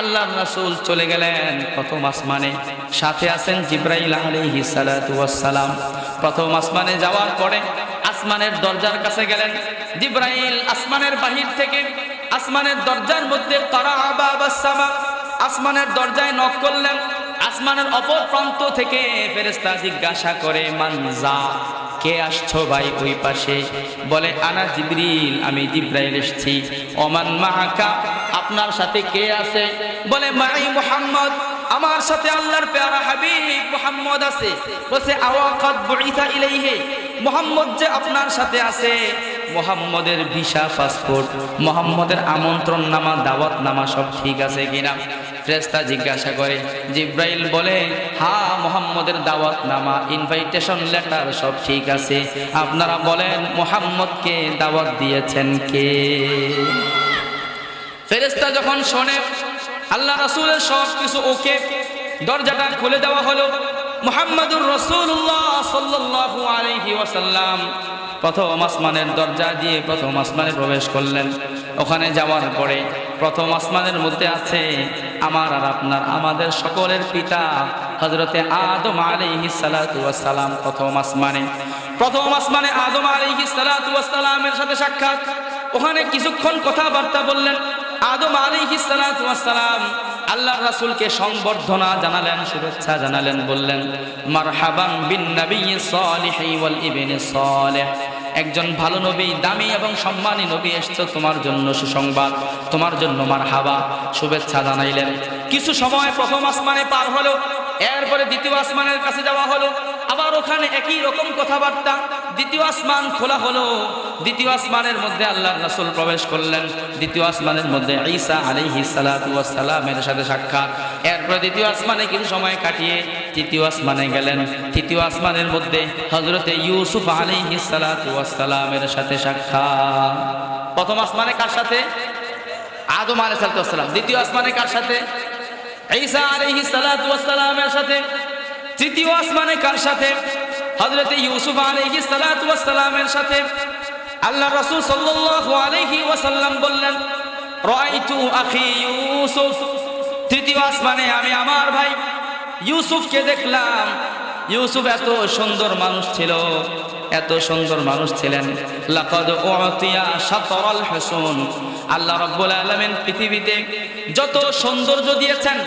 আল্লাহর রাসূল চলে গেলেন প্রথম আসমানে। সাথে আছেন জিবরাইল আলাইহিস সালাতু ওয়াস সালাম। প্রথম আসমানে যাওয়ার পরে আসমানের দরজার কাছে গেলেন। জিবরাইল আসমানের বাহির থেকে আসমানের দরজার মধ্যে কারাআ বাবাস সামা, আসমানের দরজায় নক করলেন। আসমানের অপর প্রান্ত থেকে ফেরেশতা জিজ্ঞাসা করে, মানজা, কে আসছো ভাই ওই পাশে? বলে, আনা জিবরিল, আমি জিবরাইল এসেছি। ওমান মাআকা, আপনার সাথে কে আছে? বলে, মাই মুহাম্মদ, আমার সাথে আল্লাহর প্যারা হাবিব মুহাম্মদ আছে। বলে, আওয়াকাদ বুইসা ইলাইহি, মুহাম্মদ যে আপনার সাথে আছে, মুহাম্মদের ভিসা, পাসপোর্ট, মুহাম্মদের আমন্ত্রণ নামা, দাওয়াত নামা সব ঠিক আছে কিনা? ফেরেশতা জিজ্ঞাসা করে। জিবরাইল বলে, হ্যাঁ, মুহাম্মদের দাওয়াত নামা, ইনভাইটেশন লেটার সব ঠিক আছে। আপনারা বলেন, মুহাম্মদকে দাওয়াত দিয়েছেন কে? ফেরেশতা যখন শোনে আল্লাহ রাসূলের সব কিছু ওকে, দরজাটা খুলে দেওয়া হলো। মুহাম্মাদুর রাসূলুল্লাহ সাল্লাল্লাহু আলাইহি ওয়াসাল্লাম প্রথম আসমানের দরজা দিয়ে প্রথম আসমানে প্রবেশ করলেন। ওখানে যাওয়ার পরে প্রথম আসমানের মধ্যে আছে আমার আর আপনার, আমাদের সকলের পিতা হযরতে আদম আলাইহিস সালাতু ওয়াস সালাম। প্রথম আসমানে আদম আলাইহিস সালাতু ওয়াস সালামের সাথে সাক্ষাৎ। ওখানে কিছুক্ষণ কথাবার্তা বললেন। আদম আলাইহিস সালাতু ওয়াস সালাম আল্লাহর রাসূলকে সংবর্ধনা জানালেন, শুভেচ্ছা জানালেন, বললেন, মারহাবান বিন নাবিয়্যিস সালিহি ওয়াল ইবনিস সালিহ। একজন ভালো নবী, দামি এবং সম্মানী নবী এসেছে, তোমার জন্য সুসংবাদ, তোমার জন্য মারহাবা, শুভেচ্ছা জানাইলেন। কিছু সময় প্রথম আসমানে পার হলো, এরপরে দ্বিতীয় আসমানের কাছে যাওয়া হলো। আবার ওখানে একই রকম কথাবার্তা। দ্বিতীয় আসমান খোলা হলো। দ্বিতীয় আসমানের মধ্যে আল্লাহর রাসূল প্রবেশ করলেন। দ্বিতীয় আসমানের মধ্যে ঈসা আলাইহিস সালাতু ওয়াস সালামের সাথে সাক্ষাৎ। এরপরে দ্বিতীয় আসমানে কিছু সময় কাটিয়ে তৃতীয় আসমানে গেলেন। তৃতীয় আসমানের মধ্যে হযরতে ইউসুফ আলাইহিস সালাতু ওয়াস সালামের সাথে সাক্ষাৎ। প্রথম আসমানে কার সাথে? আদম আলাইহিস সালাতু ওয়াস সালাম। দ্বিতীয় আসমানে কার সাথে? ঈসা আলাইহিস সালাতু ওয়াস সালামের সাথে। তৃতীয় আসমানে কার সাথে? হযরত ইউসুফ আলাইহিস সালাতু ওয়াস সালামের সাথে আল্লাহ রাসূল সাল্লাল্লাহু আলাইহি ওয়াসাল্লাম বললেন, রাআইতু আখি ইউসুফ, তৃতীয় আসমানে আমি আমার ভাই ইউসুফকে দেখলাম। ইউসুফ এত সুন্দর মানুষ ছিল, এত সুন্দর মানুষ ছিলেন। লাকাদ উতিয়া শাতরাল হুসন, আল্লাহ রাব্বুল আলামিন পৃথিবীতে যত সৌন্দর্য দিয়েছেন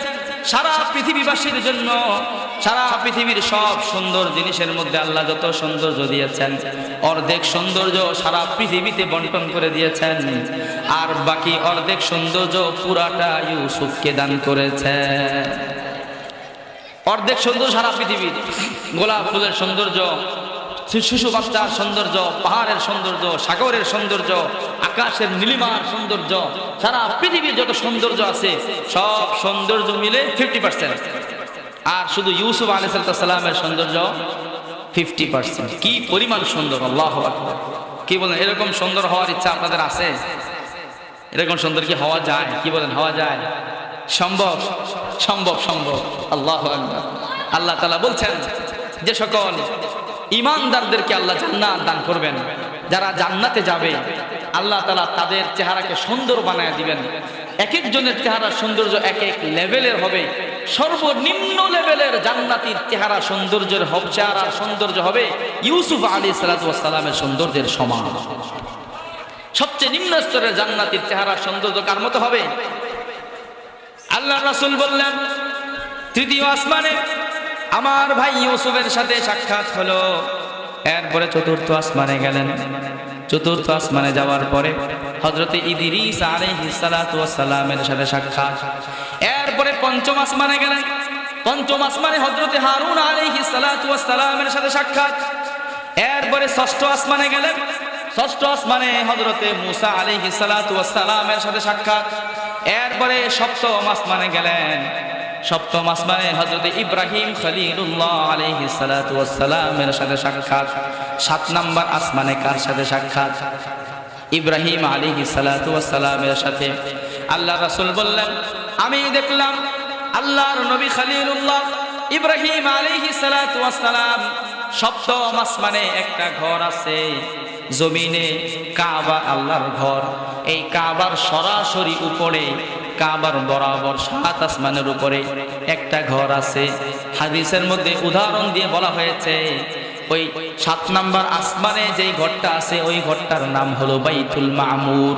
সারা পৃথিবীবাসীর জন্য, সারা পৃথিবীর সব সুন্দর জিনিসের মধ্যে আল্লাহ যত সৌন্দর্য দিয়েছেন অর্ধেক সৌন্দর্য সারা পৃথিবীতে বন্টন করে দিয়েছেন, আর বাকি অর্ধেক সৌন্দর্য পুরাটা ইউসুফকে দান করেছেন। অর্ধেক সৌন্দর্য সারা পৃথিবীর, গোলাপ ফুলের সৌন্দর্য, শিশু বাচ্চার সৌন্দর্য, পাহাড়ের সৌন্দর্য, সাগরের সৌন্দর্য, আকাশের নীলিমার সৌন্দর্য, সারা পৃথিবীর যত সৌন্দর্য আছে সব সৌন্দর্য মিলে 50%, আর শুধু ইউসুফ আলাইহিস সালামের সৌন্দর্য 50%। কি পরিমাণ সুন্দর! আল্লাহু আকবার! কি বলেন, এরকম সুন্দর হওয়ার ইচ্ছা আপনাদের আছে? এরকম সুন্দর কি হওয়া যায়? কি বলেন, হওয়া যায়? সম্ভব, সম্ভব, সম্ভব। আল্লাহু আকবার! আল্লাহ তাআলা বলছেন যে সকল ঈমানদারদেরকে আল্লাহ জান্নাত দান করবেন, যারা জান্নাতে যাবে আল্লাহ তাআলা তাদের চেহারাকে সুন্দর বানায় দিবেন। এক একজনের চেহারার সৌন্দর্য এক এক লেভেলের হবে। সর্বনিম্ন লেভেলের জান্নাতীর চেহারা সৌন্দর্যের চেহারার সৌন্দর্য হবে ইউসুফ আলাইহিস সালামের সৌন্দর্যের সমান। সবচেয়ে নিম্ন স্তরের জান্নাতীর চেহারার সৌন্দর্য কার মতো হবে? আল্লাহ রাসূল বললেন, তৃতীয় আসমানে আমার ভাই ইউসুফের সাথে সাক্ষাৎ হলো। এরপরে চতুর্থ আসমানে গেলেন। চতুর্থ আসমানে যাওয়ার পরে হযরত ইদ্রিস আলাইহিস সালাতু ওয়াস সালামের সাথে সাক্ষাৎ। এরপরে পঞ্চম আসমানে গেলেন। পঞ্চম আসমানে হযরত হারুন আলাইহিস সালাতু ওয়াস সালামের সাথে সাক্ষাৎ। এরপরে ষষ্ঠ আসমানে গেলেন। ষষ্ঠ আসমানে হযরত মুসা আলাইহিস সালাতু ওয়াস সালামের সাথে সাক্ষাৎ। এরপরে সপ্তম আসমানে গেলেন। সপ্তম আসমানে হযরত ইব্রাহিম খলিলুল্লাহ আলাইহিস সালাতু ওয়াস সালামের সাথে সাক্ষাৎ। সাত নাম্বার আসমানে কার সাথে সাক্ষাৎ? ইব্রাহিম আলাইহিস সালাতু ওয়াস সালামের সাথে। আল্লাহ রাসূল বললেন, আমি দেখলাম আল্লাহর নবী খলিলুল্লাহ ইব্রাহিম আলাইহিস সালাতু ওয়াস সালাম সপ্তম আসমানে একটা ঘর আছে জমিনে, কাবা আল্লাহর ঘর। এই কাবার সরাসরি উপরে, কাবার বরাবর সাত আসমানের উপরে একটা ঘর আছে। হাদিসের মধ্যে উদাহরণ দিয়ে বলা হয়েছে ওই 7 নাম্বার আসমানে যেই ঘরটা আছে ওই ঘরটার নাম হলো বাইতুল মামুর।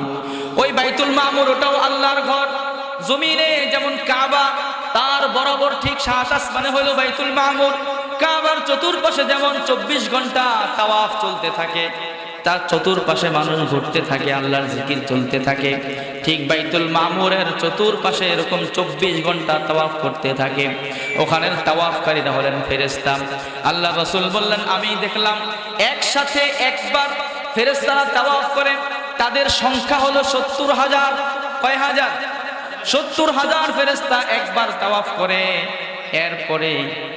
ওই বাইতুল মামুর ওটাও আল্লাহর ঘর। জমিনে যেমন কাবা, তার বরাবর ঠিক 7 আসমানে হলো বাইতুল মামুর। কাবার চতুর্পাশে যেমন 24 ঘন্টা তাওয়াফ চলতে থাকে, তার চতুর্পাশে মানুষ ঘুরতে থাকে, আল্লাহর জিকির চলতে থাকে, ঠিক বাইতুল মামুরের চতুর্পাশে এরকম 24 ঘন্টা তাওয়াফ করতে থাকে। ওখানের তাওয়াফকারীরা হলেন ফেরেশতা। আল্লাহ রাসূল বললেন, আমি দেখলাম একসাথে একবার ফেরেশতারা তাওয়াফ করে, তাদের সংখ্যা হলো 70,000। কয় হাজার? 70,000 ফেরেশতা একবার তাওয়াফ করে। এরপরে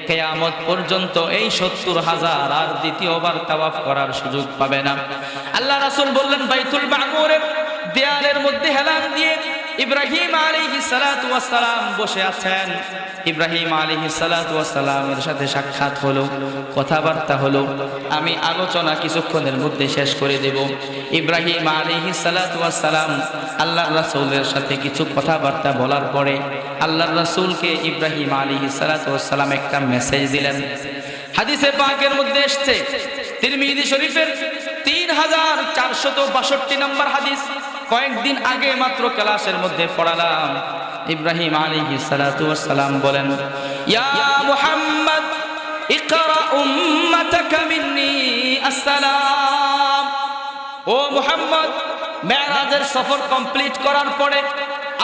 কিয়ামত পর্যন্ত এই 70,000 আর দ্বিতীয়বার তাওয়াফ করার সুযোগ পাবে না। আল্লাহ রাসূল বললেন, বাইতুল মামুরের দেয়ালের মধ্যে হেলান দিয়ে ইব্রাহিম আলাইহিস সালাতু ওয়াস সালাম বসে আছেন। ইব্রাহিম আলাইহিস সালাতু ওয়াস সালামের সাথে সাক্ষাৎ হলো, কথাবার্তা হলো। আমি আলোচনা কিছুক্ষণের মধ্যে শেষ করে দেব। ইব্রাহিম আলাইহিস সালাতু ওয়াস সালাম আল্লাহর রাসূলের সাথে কিছু কথাবার্তা বলার পরে আল্লাহর রাসূলকে ইব্রাহিম আলাইহিস সালাতু ওয়াস সালাম একটা মেসেজ দিলেন। হাদিসে পাকের মধ্যে এসেছে, তিরমিজি শরীফের 3462 নম্বর হাদিস। কয়েকদিন আগে মাত্র ক্লাসের মধ্যে পড়ালাম। ইব্রাহিম আলাইহিস সালাতু ওয়াস সালাম বলেন, ইয়া মুহাম্মদ ইকরা উম্মাতাকা মিন্নি আসসালাম। ও মুহাম্মদ, মেরাজের সফর কমপ্লিট করার পরে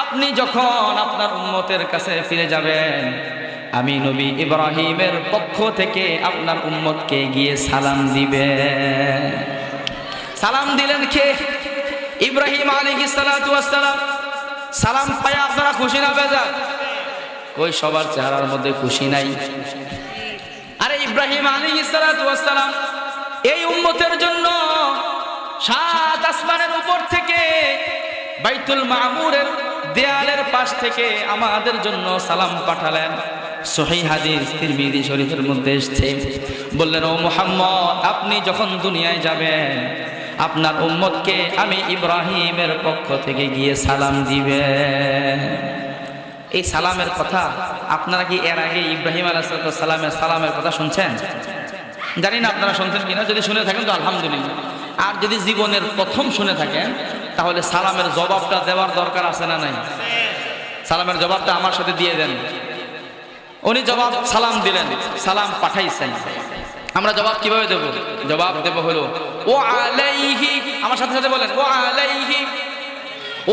আপনি যখন আপনার উম্মতের কাছে ফিরে যাবেন, আমি নবী ইব্রাহিমের পক্ষ থেকে আপনার উম্মতকে গিয়ে সালাম দিবেন। সালাম দিলেন কে? ইব্রাহিম আলাইহিস সালাতু ওয়াস সালাম। সালাম পায় আপনারা খুশি না বেজার? কই সবার চেহারার মধ্যে খুশি নাই? আরে ইব্রাহিম আলাইহিস সালাতু ওয়াস সালাম এই উম্মতের জন্য 7 আসমানের উপর থেকে বাইতুল মামুরের দেয়ালের পাশ থেকে আমাদের জন্য সালাম পাঠালেন। সহিহ হাদিস তিরমিজি শরীফের মধ্যে এসেছে। বললেন, ও মুহাম্মদ, আপনি যখন দুনিয়ায় যাবেন আপনার উম্মতকে আমি ইব্রাহিমের পক্ষ থেকে গিয়ে সালাম দিবেন। এই সালামের কথা আপনারা কি এর আগে ইব্রাহিম আলাইহিস সালামের কথা শুনছেন? জানি না আপনারা শুনছেন কিনা। যদি শুনে থাকেন তো আলহামদুলিল্লাহ। আর যদি জীবনের প্রথম শুনে থাকেন তাহলে সালামের জবাবটা দেওয়ার দরকার আছে না নাই? সালামের জবাবটা আমার সাথে দিয়ে দেন। উনি সালাম দিলেন, সালাম পাঠাইছেন, আমরা জবাব কিভাবে দেব? জবাব দেব হলো ও আলাইহি, আমার সাথে সাথে বলেন ও আলাইহি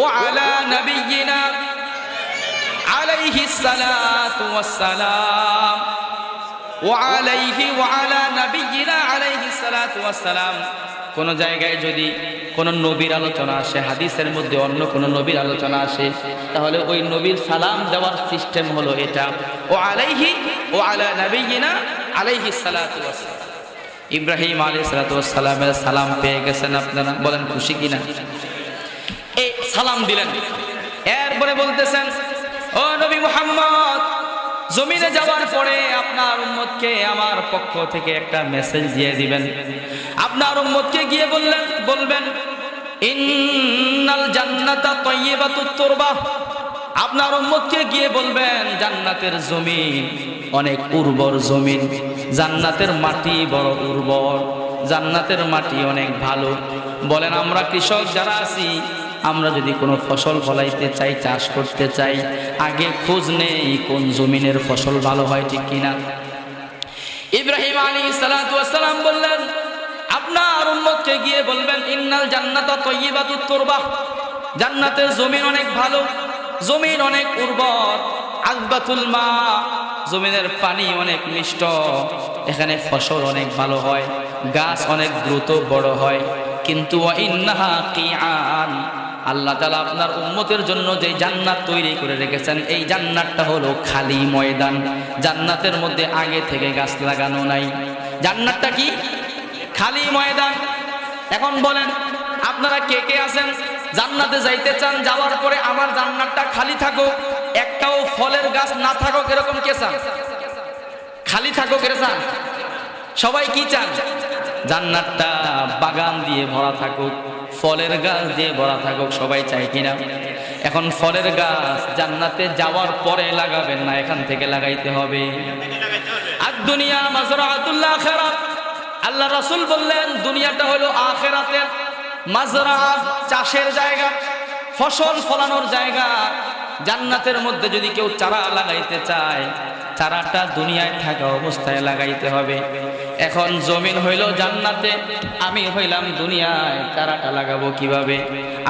ও আলা নবিয়িনা আলাইহিস সালাতু ওয়াস সালাম ও আলাইহি ওয়া আলা নবিয়িনা আলাইহিস সালাতু ওয়াস সালাম। কোন জায়গায় যদি কোন নবীর আলোচনা আসে, হাদিসের মধ্যে অন্য কোন নবীর আলোচনা আসে, তাহলে ওই নবীর সালাম দেওয়ার সিস্টেম হলো এটা, ও আলাইহি ও আলা নবিয়িনা আলাইহিস সালাতু ওয়াস সালাম। ইব্রাহিম আলাইহিস সালাতু ওয়াস সালামের সালাম পেয়ে গেছেন আপনারা, বলেন খুশি কিনা? এই সালাম দিলেন, এরপরে বলতেছেন, ও নবী মুহাম্মদ, জমিনে যাওয়ার পরে আপনার উম্মতকে আমার পক্ষ থেকে একটা মেসেজ দিয়ে দিবেন। আপনার উম্মতকে গিয়ে বলবেন ইন্নাল জান্নাতা তাইয়্যিবাতুত তুরবা। আপনার উম্মতকে গিয়ে বলবেন জান্নাতের জমিন অনেক উর্বর জমিন, জান্নাতের মাটি বড় উর্বর, জান্নাতের মাটি অনেক ভালো। বলেন, আমরা কৃষক যারা আছি, আমরা যদি কোনো ফসল ফলাইতে চাই, চাষ করতে চাই, আগে খোঁজ নেই কোন জমিনের ফসল ভালো হয়, ঠিক কিনা? ইব্রাহিম আলাইহিস সালাতু ওয়াস সালাম বললেন, আপনার উম্মতকে গিয়ে বলবেন ইন্নাল জান্নাতা তাইয়্যিবাতুত তুরবা, জান্নাতের জমিন অনেক ভালো, জমিন অনেক উর্বর, আযবাতুল মা, জমিনের পানি অনেক মিষ্ট, এখানে ফসল অনেক ভালো হয়, গাছ অনেক দ্রুত বড় হয়। কিন্তু ওয়া ইন্নাহা কিআন, আল্লাহ তাআলা আপনার উম্মতের জন্য যে জান্নাত তৈরি করে রেখেছেন, এই জান্নাতটা হলো খালি ময়দান। জান্নাতের মধ্যে আগে থেকে গাছ লাগানো নাই। জান্নাতটা কি? খালি ময়দান। এখন বলেন, আপনারা কে কে আছেন জান্নাতে যাইতে চান, যাওয়ার পরে আমার জান্নাতটা খালি থাকুক, একটাও ফলের গাছ না থাকুক, এরকম কে চান? খালি থাকুক এর চান? সবাই কি চান? জান্নাতটা বাগান দিয়ে ভরা থাকুক, ফলের গাছ দিয়ে ভরা থাকুক, সবাই চায় কিনা? এখন ফলের গাছ জান্নাতে যাওয়ার পরে লাগাবেন না, এখান থেকে লাগাইতে হবে। আর দুনিয়া মাজরাতুল আখিরাত, আল্লাহ রাসূল বললেন দুনিয়াটা হলো আখিরাতের মাজরাত, চাষের জায়গা, ফসল ফলানোর জায়গা। জান্নাতের মধ্যে যদি কেউ চারা লাগাইতে চায়, চারাটা দুনিয়ায় থাকা অবস্থায় লাগাইতে হবে। এখন জমিন হইল জান্নাতে, আমি হইলাম দুনিয়ায়, চারাটা লাগাবো কিভাবে?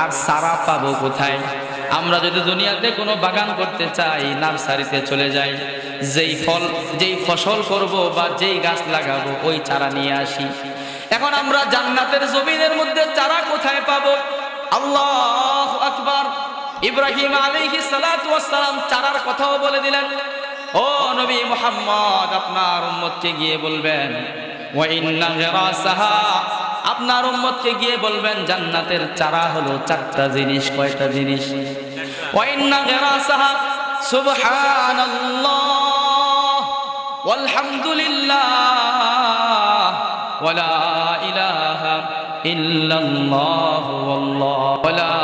আর চারা পাবো কোথায়? আমরা যদি দুনিয়াতে কোনো বাগান করতে চাই, নার্সারিতে চলে যাই, যেই ফসল করব বা যেই গাছ লাগাবো ওই চারা নিয়ে আসি। এখন আমরা জান্নাতের জমিনের মধ্যে চারা কোথায় পাবো? আল্লাহু আকবার। ইব্রাহিম আলাইহিস সালাতু ওয়াস সালাম চারার কথাও বলে দিলেন। ও নবী মুহাম্মদ, আপনার উম্মতকে গিয়ে বলবেন ওয়া ইন্না গিরাসাহা, আপনার উম্মতকে গিয়ে বলবেন জান্নাতের চারা হলো চারটা জিনিস। কয়টা জিনিস? ওয়া ইন্না গিরাসাহা সুবহানাল্লাহ ওয়ালহামদুলিল্লাহ ওয়া লা ইলাহা ইল্লাল্লাহ ওয়া লা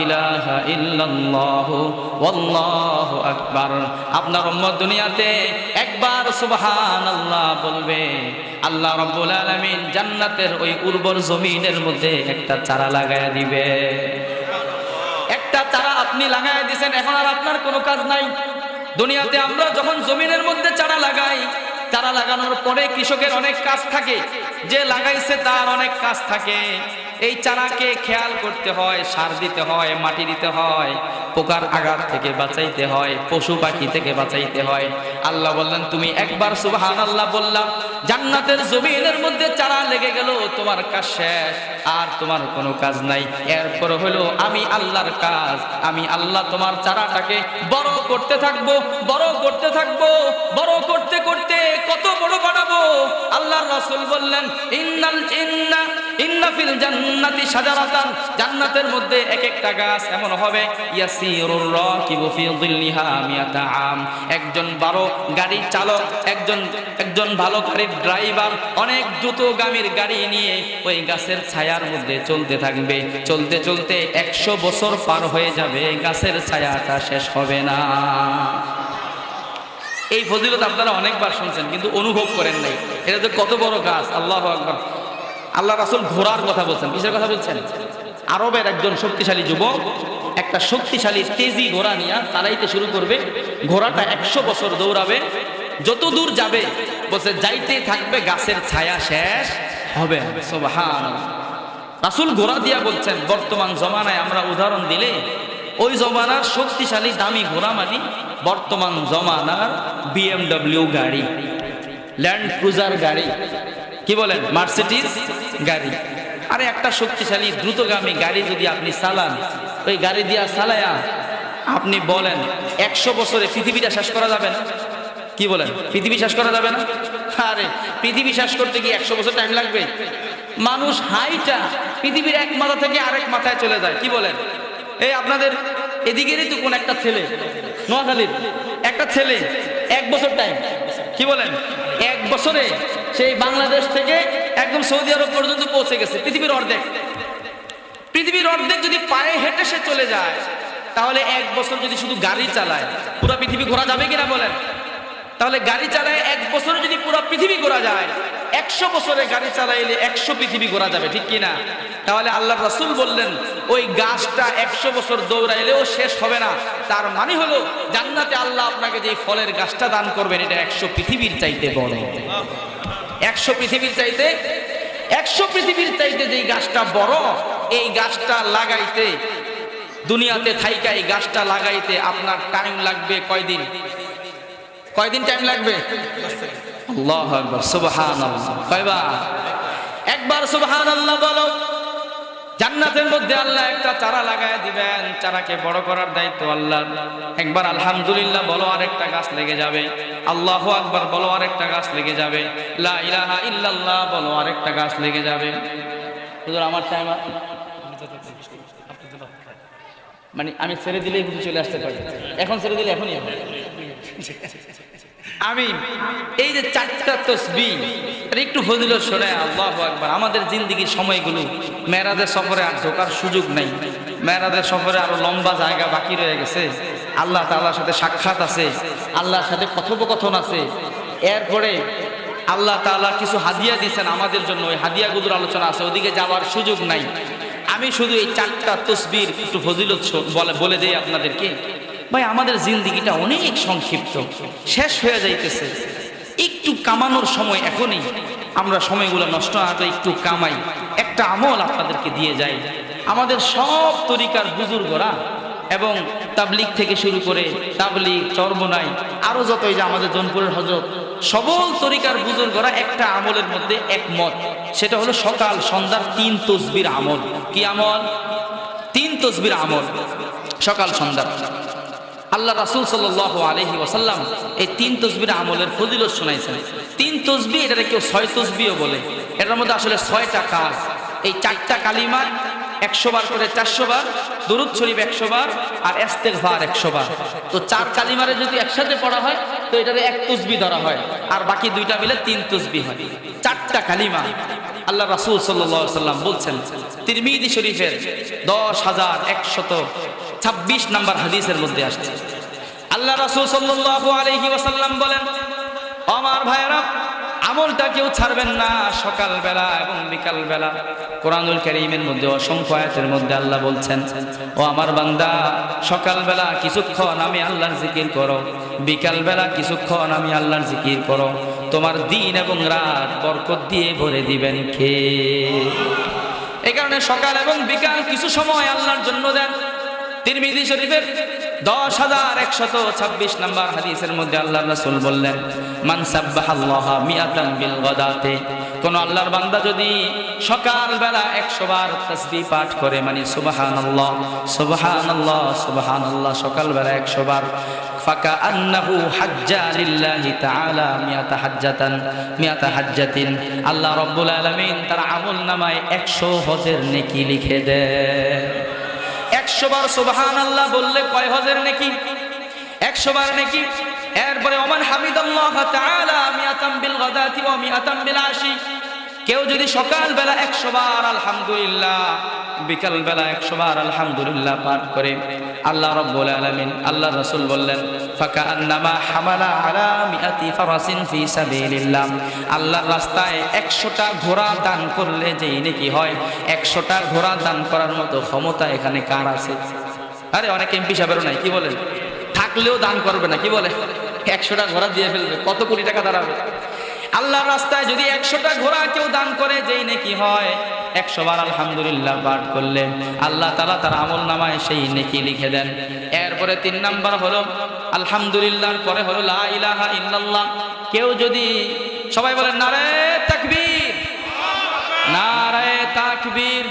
ইলাহা ইল্লাল্লাহ ওয়াল্লাহু আকবার। আপনার উম্মত দুনিয়াতে একবার সুবহানাল্লাহ বলবে, আল্লাহ রাব্বুল আলামিন জান্নাতের ওই উর্বর জমিনের মধ্যে একটা চারা লাগায়া দিবে। একটা চারা আপনি লাগায়া দিবেন, এখন আর আপনার কোনো কাজ নাই। দুনিয়াতে আমরা যখন জমিনের মধ্যে চারা লাগাই, চারা লাগানোর পরে কৃষকের অনেক কাজ থাকে, যে লাগাইছে তার অনেক কাজ থাকে। এই চারাকে খেয়াল করতে হয়, সার দিতে হয়, মাটি দিতে হয়, পোকার আঘাত থেকে বাঁচাইতে হয়, পশু পাখি থেকে বাঁচাইতে হয়। আল্লাহ বললেন তুমি একবার সুবহানাল্লাহ বললাম, জান্নাতের জমিনের মধ্যে চারা লেগে গেল, তোমার কাজ শেষ, আর তোমার কোনো কাজ নাই। এরপর হলো আমি আল্লাহর কাজ, আমি আল্লাহ তোমার চারাটাকে বড় করতে থাকবো, বড় করতে থাকবো, বড় করতে করতে কত বড় বানাবো। আল্লাহর রাসূল বললেন ইন্না ফিল জান্নাতি শাজারাতান, জান্নাতের মধ্যে এক একটা গাছ এমন হবে ইয়াসি ইয়াসিরুর রাকিবু ফি যিল্লিহা মিয়াতা আম। একজন বড় গাড়ি চালক, একজন ভালো গাড়ির ড্রাইভার অনেক দ্রুতগামীর গাড়ি নিয়ে ওই গাছের ছায়ার মধ্যে চলতে থাকবে। চলতে চলতে 100 বছর পার হয়ে যাবে, গাছের ছায়াটা শেষ হবে না। এই ফজিলত আপনারা অনেকবার শুনছেন কিন্তু অনুভব করেন নাই। এটা তো কত বড় গাছ! আল্লাহু আকবার। আল্লাহ রাসূল ঘোড়ার কথা বলছেন। কিসের কথা বলছেন? আরবের একজন শক্তিশালী যুবক একটা শক্তিশালী তেজি ঘোড়া নিয়ে চালাইতে শুরু করবে। ঘোড়াটা 100 বছর দৌড়াবে, যত দূর যাবে বলছে যাইতে থাকবে, গাছের ছায়া শেষ হবে। সুবহানাল্লাহ। রাসূল ঘোড়া দিয়া বলছেন বর্তমান জমানায় আমরা উদাহরণ দিলে ওই জমানার শক্তিশালী দামি ঘোড়া মানে বর্তমান জমানার BMW গাড়ি, ল্যান্ড ক্রুজার গাড়ি, কি বলেন, মার্সিডিজ গাড়ি। আরে একটা শক্তিশালী দ্রুতগামী গাড়ি যদি আপনি চালান, ওই গাড়ি দিয়া চালায়া আপনি বলেন 100 বছরে পৃথিবীটা শেষ করা যাবে না? কি বলেন, পৃথিবী শেষ করা যাবে না? আরে পৃথিবী শেষ করতে কি 100 বছর টাইম লাগবে? মানুষ হাইটা পৃথিবীর এক মাথা থেকে আরেক মাথায় চলে যায়। কি বলেন? এই আপনাদের এদিকেরই তো কোন একটা ছেলে, নোয়াখালীর একটা ছেলে 1 বছর টাইম, কি বলেন, 1 বছরে সেই বাংলাদেশ থেকে একদম সৌদি আরব পর্যন্ত পৌঁছে গেছে। পৃথিবীর অর্ধেক যদি পায়ে হেঁটে সে চলে যায়, তাহলে 1 বছর যদি শুধু গাড়ি চালায় পুরো পৃথিবী ঘোরা যাবে কিনা বলেন? তাহলে গাড়ি চালায় 1 বছরে যদি পুরো পৃথিবী ঘোরা যায়, 100 বছরে গাড়ি চালাইলে 100 পৃথিবী ঘোরা যাবে, ঠিক কিনা? তাহলে আল্লাহ রাসূল বললেন ওই গাছটা 100 বছর দৌড়াইলেও শেষ হবে না। তার মানে হলো জান্নাতে আল্লাহ আপনাকে যে ফলের গাছটা দান করবেন এটা 100 পৃথিবীর চাইতে বড়। 100 পৃথিবীর চাইতে যেই গাছটা বড়, এই গাছটা লাগাইতে, দুনিয়াতে থাইকা এই গাছটা লাগাইতে আপনার টাইম লাগবে কয়দিন টাইম লাগবে? আল্লাহু আকবার, সুবহানাল্লাহ। কয়বার? একবার সুবহানাল্লাহ বলো। জান্নাতের মধ্যে আল্লাহ একটা চারা লাগায় দিবেন, চারাকে বড় করার দায়িত্ব আল্লাহর। একবার আলহামদুলিল্লাহ বলো, আরেকটা গাছ লেগে যাবে। আল্লাহু আকবার বলো, আরেকটা গাছ লেগে যাবে। লা ইলাহা ইল্লাল্লাহ বলো, আরেকটা গাছ লেগে যাবে। হুজুর আমার টাইম, মানে আমি ছেড়ে দিলেই হুজুর চলে আসতে পারি, এখন ছেড়ে দিলে এখনই হবে। আমি এই যে 4টা তাসবিহ এর একটু ফজিলত শোনায়। আল্লাহু আকবার। আমাদের জিন্দেগির সময়গুলো, মেরাজের সফরে আর ঢোকার সুযোগ নাই। মেরাজের সফরে আরো লম্বা জায়গা বাকি রয়ে গেছে। আল্লাহ তাআলার সাথে সাক্ষাৎ আছে, আল্লাহর সাথে কথোপকথন আছে। এরপরে আল্লাহ তাআলা কিছু হাদিয়া দিয়েছেন আমাদের জন্য, ওই হাদিয়াগুলোর আলোচনা আছে, ওদিকে যাওয়ার সুযোগ নাই। আমি শুধু এই 4টা তাসবিহ একটু ফজিলত বলে দেই আপনাদেরকে। ভাই আমাদের জিন্দেগিটা অনেক সংক্ষিপ্ত, শেষ হয়ে যাইতেছে। একটু কামানোর সময় এখনই, আমরা সময়গুলো নষ্ট না করে একটু কামাই। একটা আমল আপনাদেরকে দিয়ে যাই। আমাদের সব তরিকার বুজুর্গরা এবং তাবলিগ থেকে শুরু করে তাবলিগ, চরমনাই, আরো যতই যে আমাদের জৌনপুরের হযরত, সবল তরিকার বুজুর্গরা একটা আমলের মধ্যে একমত। সেটা হলো সকাল সন্ধ্যার 3 তাসবির আমল। কি আমল? 3 তাসবির আমল, সকাল সন্ধ্যা। আল্লাহ রাসূল সাল্লাল্লাহু আলাইহি ওয়াসাল্লাম এই 3 তাসবির আমলের ফজিলত শোনাইছেন। 3 তাসবিহ, এটাকে কেউ 6 তাসবিহ বলে। এটার মধ্যে আসলে 6টা কাজ। এই 4টা কালিমা 100 বার করে 400 বার, দুরূদ শরীফ 100 বার, আর ইস্তেগফার 100 বার। তো 4 কালিমারে যদি একসাথে পড়া হয় তো এটারে 1 তাসবিহ ধরা হয়, আর বাকি 2টা মিলে 3 তাসবিহ হয়। 4টা কালিমা আল্লাহ রাসূল সাল্লাল্লাহু আলাইহি ওয়াসাল্লাম বলছেন। তিরমিজি শরীফের 10,126 নম্বর হাদিসের মধ্যে আসছে। আল্লাহ রাসূল সাল্লাল্লাহু আলাইহি ওয়াসাল্লাম বলেন, আমার ভাইয়েরা, আমলটা কেউ ছাড়বেন না সকাল বেলা এবং বিকাল বেলা। কোরআনুল কারীমের মধ্যে অসংখ্য আয়াতের মধ্যে আল্লাহ বলছেন, ও আমার বান্দা, সকাল বেলা কিছুক্ষণ আমি আল্লাহর জিকির করো, বিকাল বেলা কিছুক্ষণ আমি আল্লাহর জিকির করো, তোমার দিন এবং রাত বরকত দিয়ে ভরে দিবেন কে? এই কারণে সকাল এবং বিকাল কিছু সময় আল্লাহর জন্য দেন। তিরমিজি শরীফের 10,126 নম্বর হাদিসের মধ্যে আল্লাহর রাসূল বললেন, মান সাব্বাহাল্লাহা মিআতান বিল গাদাতে, কোন আল্লাহর বান্দা যদি সকাল বেলা 100 বার তাসবিহ পাঠ করে, মানে সুবহানাল্লাহ সুবহানাল্লাহ সুবহানাল্লাহ, সকাল বেলা 100 বার, ফাকাআন্নাহু হাজ্জা লিল্লাহি তাআলা মিআতা হাজ্জাতিন, আল্লাহ রাব্বুল আলামিন তার আমল নামায় 100 হজের নেকি লিখে দেয়। 100 100 বার সুবহানাল্লাহ বললে কয় হজের নেকি? 100 বার নেকি। এরপরে ওমান হামিদাল্লাহ তাআলা মিয়াতাম বিল গাদাতি ওয়া মিয়াতাম বিল আশি, কেউ যদি সকাল বেলা 100 বার আলহামদুলিল্লাহ, বিকাল বেলা 100 বার আলহামদুলিল্লাহ পাঠ করে, আল্লাহ রাব্বুল আলামিন, আল্লাহ রাসূল বললেন ফাকান্নামা হামালা আলা মিআতি ফারাসিন ফি সাবিলিল্লাহ, আল্লাহর রাস্তায় 100টা ঘোড়া দান করলে যেই নেকি হয়, 100টা ঘোড়া দান করার মতো ক্ষমতা এখানে কার আছে? আরে অনেক এমপি সাহেবেরও নাই, কি বলেন? থাকলেও দান করবে না, কি বলে? 100টা ঘোড়া দিয়ে ফেলবে, কত কোটি টাকা দাঁড়াবে। আল্লাহর রাস্তায় যদি 100টা ঘোড়া কেউ দান করে যেই নেকি হয়, 100 বার আলহামদুলিল্লাহ পাঠ করলে আল্লাহ তাআলা তার আমল নামায় সেই নেকি লিখে দেন। এরপরে 3 নাম্বার হলো আলহামদুলিল্লাহর পরে হলো লা ইলাহা ইল্লাল্লাহ। কেউ যদি, সবাই বলেন নারে তাকবীর, নারে তাকবীর।